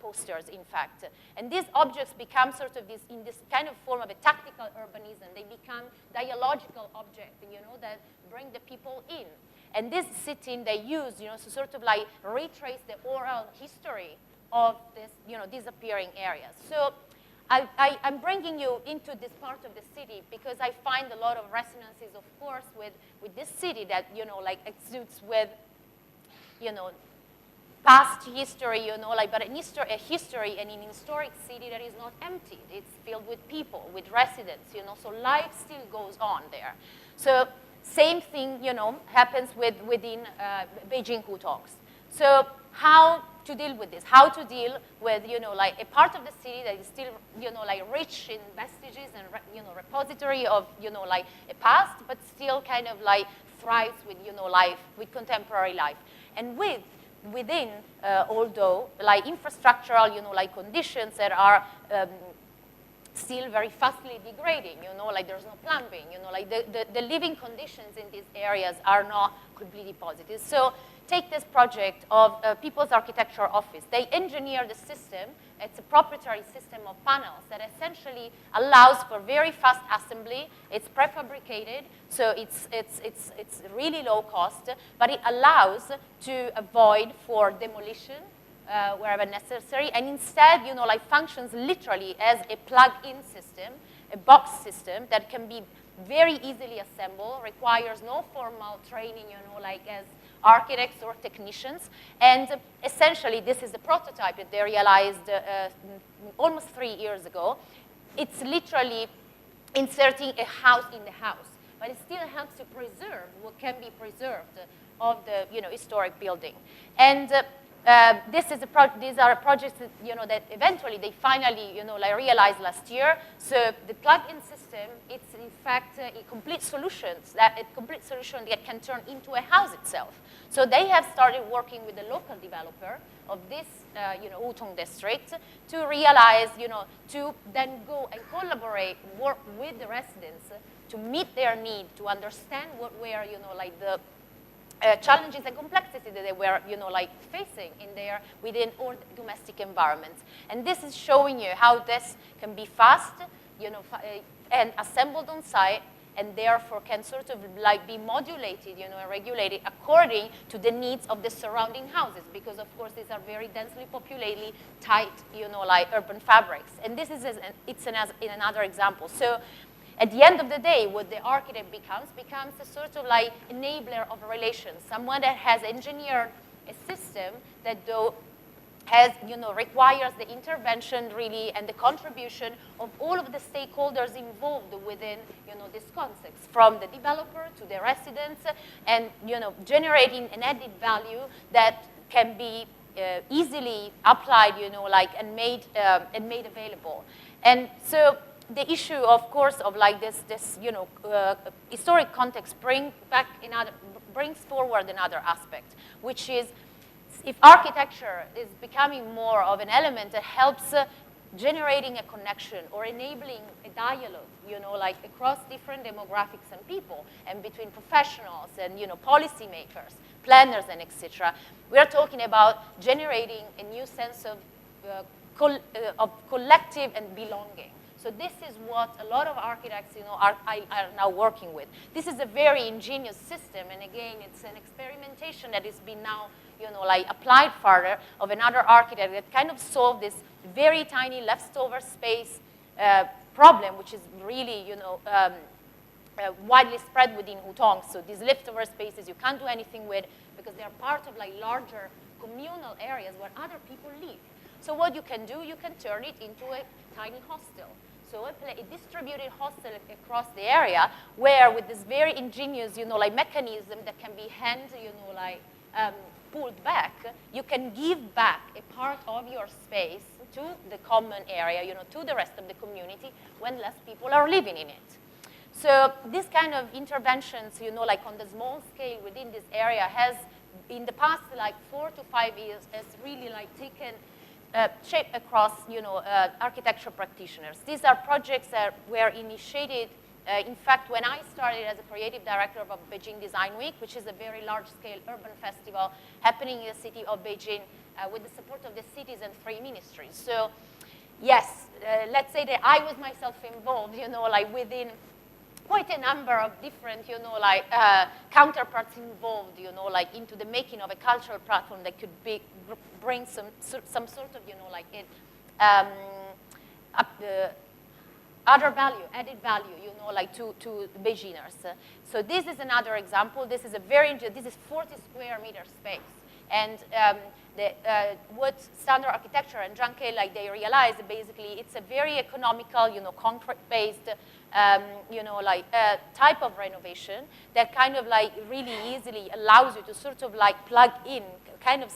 Speaker 5: posters, in fact. And these objects become sort of in this kind of form of a tactical urbanism. They become dialogical objects, that bring the people in. And this sitting they use, to sort of like retrace the oral history of this, disappearing areas. So I'm bringing you into this part of the city because I find a lot of resonances, of course, with this city that, like exudes with, past history, but a history and an historic city that is not empty. It's filled with people, with residents, so life still goes on there. So same thing, happens within Beijing Hutongs. So how to deal with this? How to deal with, like a part of the city that is still, like rich in vestiges and, repository of, like a past, but still kind of like thrives with, life, with contemporary life. And within, although like infrastructural, like conditions that are still very fastly degrading, like there's no plumbing, like the living conditions in these areas are not completely positive. So take this project of People's Architecture Office. They engineer the system. It's a proprietary system of panels that essentially allows for very fast assembly. It's prefabricated, so it's really low cost, but it allows to avoid for demolition wherever necessary, and instead, like functions literally as a plug-in system, a box system that can be very easily assembled, requires no formal training, like as architects or technicians. And essentially, this is the prototype that they realized almost 3 years ago. It's literally inserting a house in the house, but it still helps to preserve what can be preserved of the historic building. And these are projects that, that eventually they finally realized last year. So the plug-in system, it's in fact a complete solution that can turn into a house itself. So they have started working with the local developer of this Hutong district to realize, to then go and collaborate, work with the residents to meet their need, to understand what were, like the challenges and complexity that they were, like facing within all domestic environments. And this is showing you how this can be fast, and assembled on site, and therefore can sort of like be modulated, and regulated according to the needs of the surrounding houses, because of course these are very densely populated, tight, like urban fabrics. And this is in another example. So at the end of the day, what the architect becomes a sort of like enabler of relations, someone that has engineered a system that though has, requires the intervention really and the contribution of all of the stakeholders involved within, this context, from the developer to the residents, and, generating an added value that can be easily applied, like, and made available. And so the issue, of course, of like this historic context brings forward another aspect, which is if architecture is becoming more of an element that helps generating a connection or enabling a dialogue, like across different demographics and people, and between professionals and policymakers, planners, and etc. We are talking about generating a new sense of collective and belonging. So this is what a lot of architects, are now working with. This is a very ingenious system, and again, it's an experimentation that has been now, like applied further of another architect that kind of solved this very tiny leftover space problem, which is really, widely spread within Hutong. So these leftover spaces you can't do anything with because they are part of like larger communal areas where other people live. So what you can do, you can turn it into a tiny hostel. So a distributed hostel across the area where with this very ingenious, like mechanism that can be pulled back, you can give back a part of your space to the common area, to the rest of the community when less people are living in it. So this kind of interventions, like on the small scale within this area has, in the past, like 4 to 5 years, has really like taken shape across, architecture practitioners. These are projects that were initiated, in fact, when I started as a creative director of Beijing Design Week, which is a very large-scale urban festival happening in the city of Beijing with the support of the cities and three ministries. So, yes, let's say that I was myself involved, like within quite a number of different, counterparts involved, like into the making of a cultural platform that could bring some sort of, other value, added value, like to Beijingers. So this is another example. This is this is 40 square meter space. And what standard architecture and Zhangke, like they realized, basically it's a very economical, concrete-based, type of renovation that kind of like really easily allows you to sort of like plug in kind of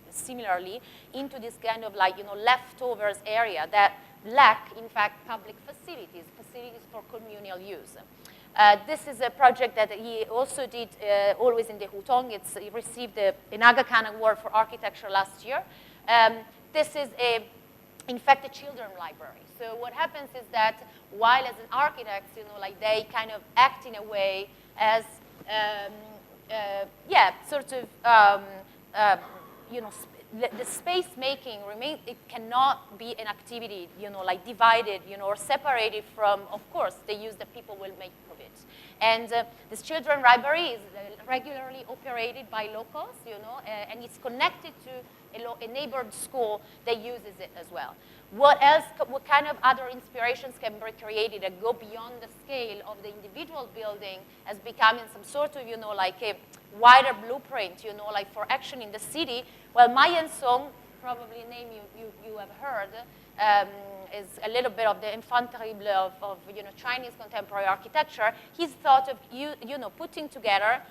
Speaker 5: similarly into this kind of like, leftovers area that lack, in fact, public facilities for communal use. This is a project that he also did always in the Hutong. He received the Aga Khan Award for Architecture last year. This is, in fact, a children library. So what happens is that while as an architect, like they kind of act in a way as, the space making remains, it cannot be an activity, like divided, or separated from, of course, the use that people will make of it. And this children library is regularly operated by locals, and it's connected to a neighborhood school that uses it as well. What else, what kind of other inspirations can be created that go beyond the scale of the individual building as becoming some sort of, like a wider blueprint, like for action in the city? Well, Ma Yan-song, probably a name you have heard, is a little bit of the enfant terrible of Chinese contemporary architecture. He's thought of, putting together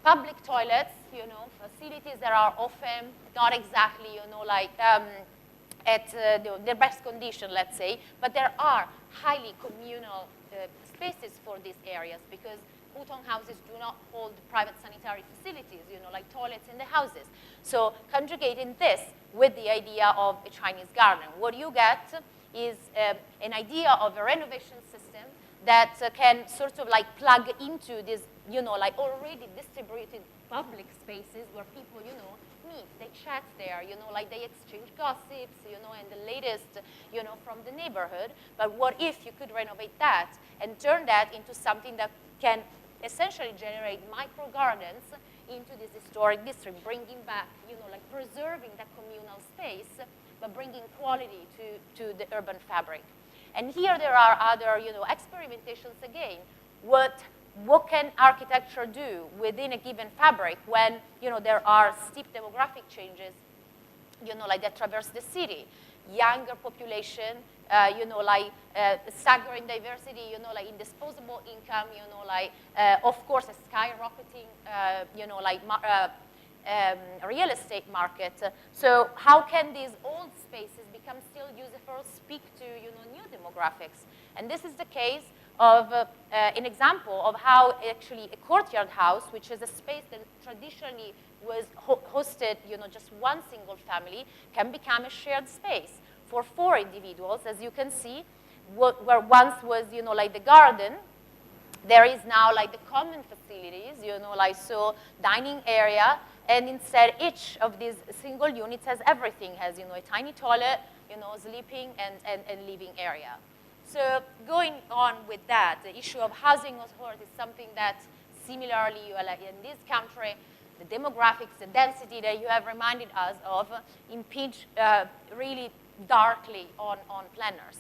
Speaker 5: public toilets, facilities that are often not exactly, like, at their best condition, let's say, but there are highly communal spaces for these areas because Hutong houses do not hold private sanitary facilities, like toilets in the houses. So conjugating this with the idea of a Chinese garden, what you get is an idea of a renovation system that can sort of like plug into this, like already distributed public spaces where people, meet, they chat there, like they exchange gossips, and the latest, from the neighborhood. But what if you could renovate that and turn that into something that can essentially generate micro gardens into this historic district, bringing back, like preserving that communal space, but bringing quality to the urban fabric. And here there are other, experimentations again. What can architecture do within a given fabric when, there are steep demographic changes, like that traverse the city? Younger population, like staggering diversity, like in disposable income, like, of course, a skyrocketing, like real estate market. So how can these old spaces become still useful, speak to, new demographics? And this is the case of an example of how actually a courtyard house, which is a space that traditionally was hosted, just one single family, can become a shared space for 4 individuals. As you can see, where once was, like the garden, there is now like the common facilities, like so dining area, and instead each of these single units has everything, has, a tiny toilet, sleeping and living area. So going on with that, the issue of housing authority is something that similarly, like in this country, the demographics, the density that you have reminded us of impinge really darkly on planners.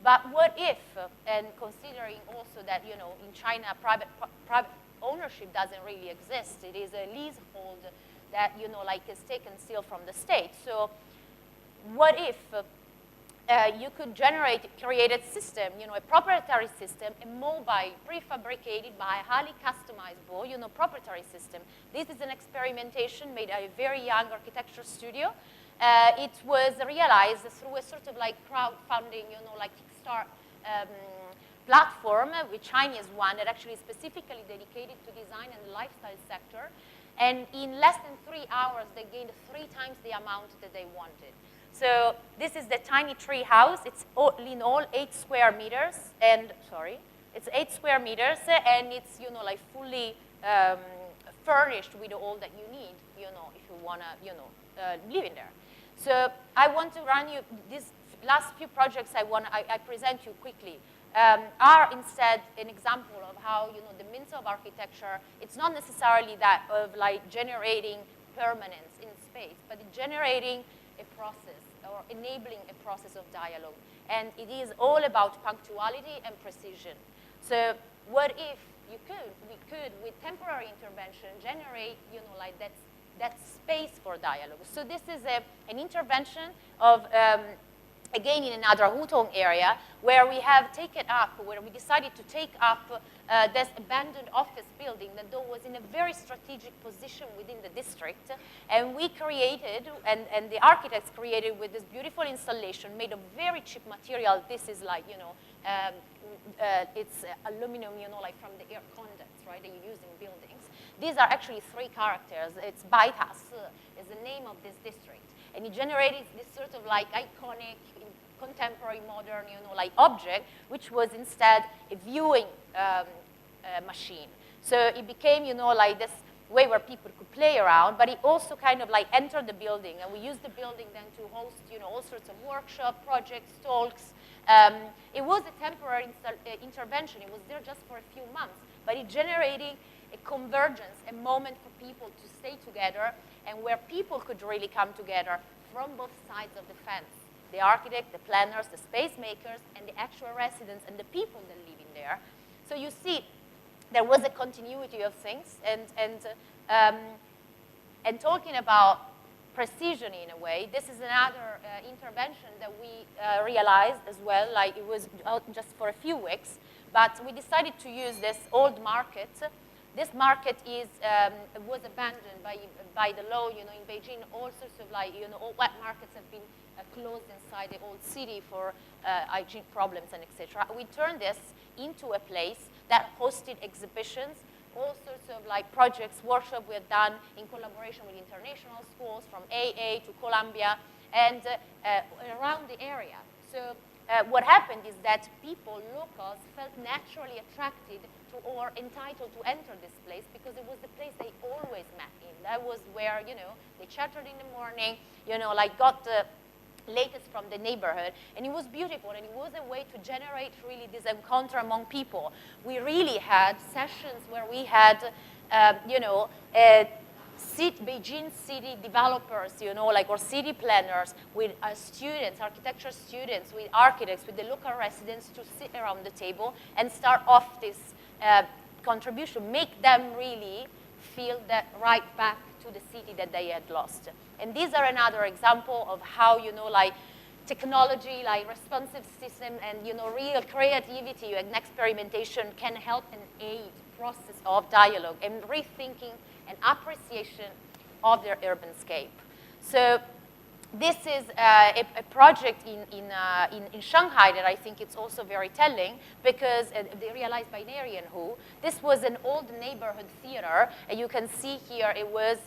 Speaker 5: But what if, and considering also that, in China, private ownership doesn't really exist. It is a leasehold that, like is taken still from the state. So what if you could create a system, a proprietary system, a mobile, prefabricated by a highly customizable, proprietary system. This is an experimentation made by a very young architecture studio. It was realized through a sort of like crowdfunding, like Kickstart platform, with Chinese one that actually is specifically dedicated to design and the lifestyle sector. And in less than 3 hours, they gained 3 times the amount that they wanted. So this is the tiny tree house. It's all, in all 8 square meters, and it's 8 square meters, and it's like fully furnished with all that you need, if you wanna live in there. So I want to run you these last few projects. I present you quickly. Are instead an example of how the means of architecture. It's not necessarily that of like generating permanence in space, but generating a process or enabling a process of dialogue. And it is all about punctuality and precision. So what if we could, with temporary intervention, generate, like that space for dialogue? So this is an intervention of, again, in another Hutong area, where we decided to take up this abandoned office building that though was in a very strategic position within the district. And we created, and the architects created with this beautiful installation made of very cheap material. This is like, it's aluminum, like from the air conduits, right, that you use in buildings. These are actually 3 characters. It's Baitas, is the name of this district. And it generated this sort of like iconic, contemporary, modern, like object, which was instead a viewing machine. So it became, like this way where people could play around, but it also kind of like entered the building, and we used the building then to host, all sorts of workshop projects, talks. It was a temporary intervention. It was there just for a few months, but it generated a convergence, a moment for people to stay together, and where people could really come together from both sides of the fence. the architect, the planners, the space makers, and the actual residents and the people that live in there. So you see, there was a continuity of things, and talking about precision in a way, this is another intervention that we realized as well, like it was just for a few weeks, but we decided to use this old market. This market was abandoned by the law, in Beijing. All sorts of all wet markets have been closed inside the old city for hygiene problems and etc. We turned this into a place that hosted exhibitions, all sorts of projects, workshops we have done in collaboration with international schools from AA to Columbia and around the area. So what happened is that people, locals, felt naturally attracted to or entitled to enter this place because it was the place they always met in. That was where, they chattered in the morning, got the latest from the neighborhood, and it was beautiful, and it was a way to generate really this encounter among people. We really had sessions where we had, Beijing city developers, or city planners with students, architecture students, with architects, with the local residents to sit around the table and start off this contribution, make them really feel that right back to the city that they had lost. And these are another example of how, technology, responsive system and, real creativity and experimentation can help and aid process of dialogue and rethinking and appreciation of their urbanscape. So this is a project in Shanghai that I think it's also very telling because they realized by Neri and Hu. This was an old neighborhood theater, and you can see here it was,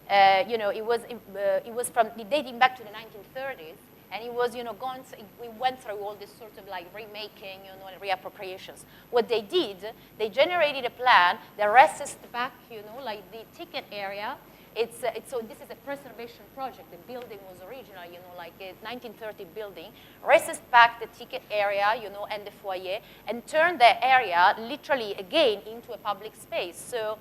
Speaker 5: it was from dating back to the 1930s, and it was, we went through all this sort of remaking, and reappropriations. What they did, they generated a plan that recessed back, the ticket area. So this is a preservation project. The building was original, a 1930 building, recessed back the ticket area, and the foyer, and turned the area literally again into a public space. So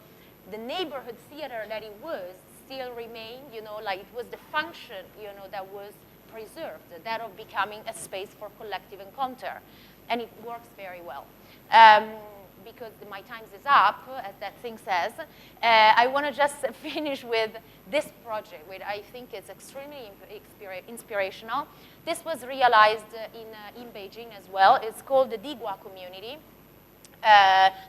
Speaker 5: the neighborhood theater that it was still remained, it was the function, that was preserved, that of becoming a space for collective encounter. And it works very well. Because my time is up, as that thing says, I want to just finish with this project, which I think is extremely inspirational. This was realized in Beijing as well. It's called the Digua community.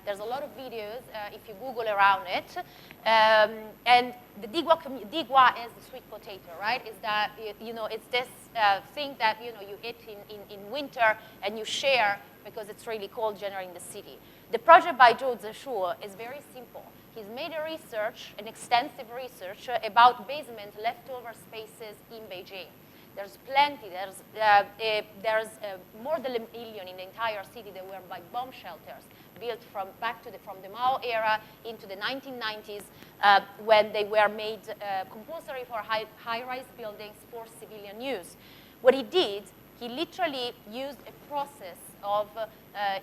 Speaker 5: There's a lot of videos if you Google around it. And the Digua is the sweet potato, right? Is that, it's this thing that, you eat in winter and you share because it's really cold generally in the city. The project by Zhou Zishu is very simple. He's made a research, an extensive research about basement leftover spaces in Beijing. There's plenty. There's more than 1 million in the entire city that were by bomb shelters built from the Mao era into the 1990s when they were made compulsory for high-rise buildings for civilian use. What he did, he literally used a process of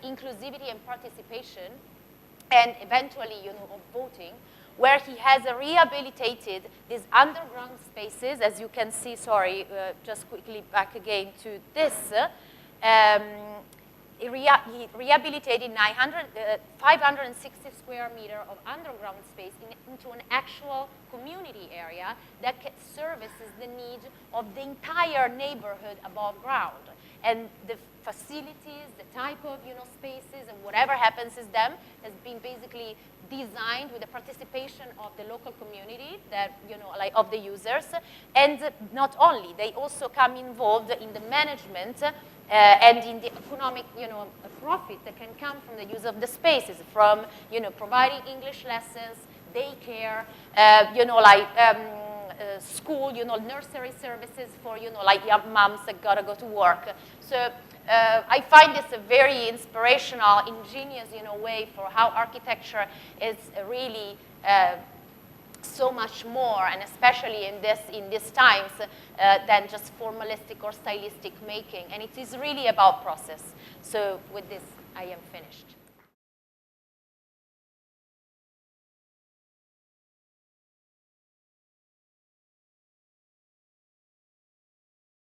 Speaker 5: inclusivity and participation and eventually, of voting, where he has rehabilitated these underground spaces, as you can see, just quickly back again to this. He rehabilitated 560 square meter of underground space into an actual community area that services the need of the entire neighborhood above ground. And the facilities, the type of spaces, and whatever happens is them has been basically designed with the participation of the local community that of the users. And not only, they also come involved in the management and in the economic profit that can come from the use of the spaces, from providing English lessons, daycare, school, nursery services for, young moms that gotta go to work. So I find this a very inspirational, ingenious, way for how architecture is really so much more, and especially in these times, than just formalistic or stylistic making. And it is really about process. So with this, I am finished.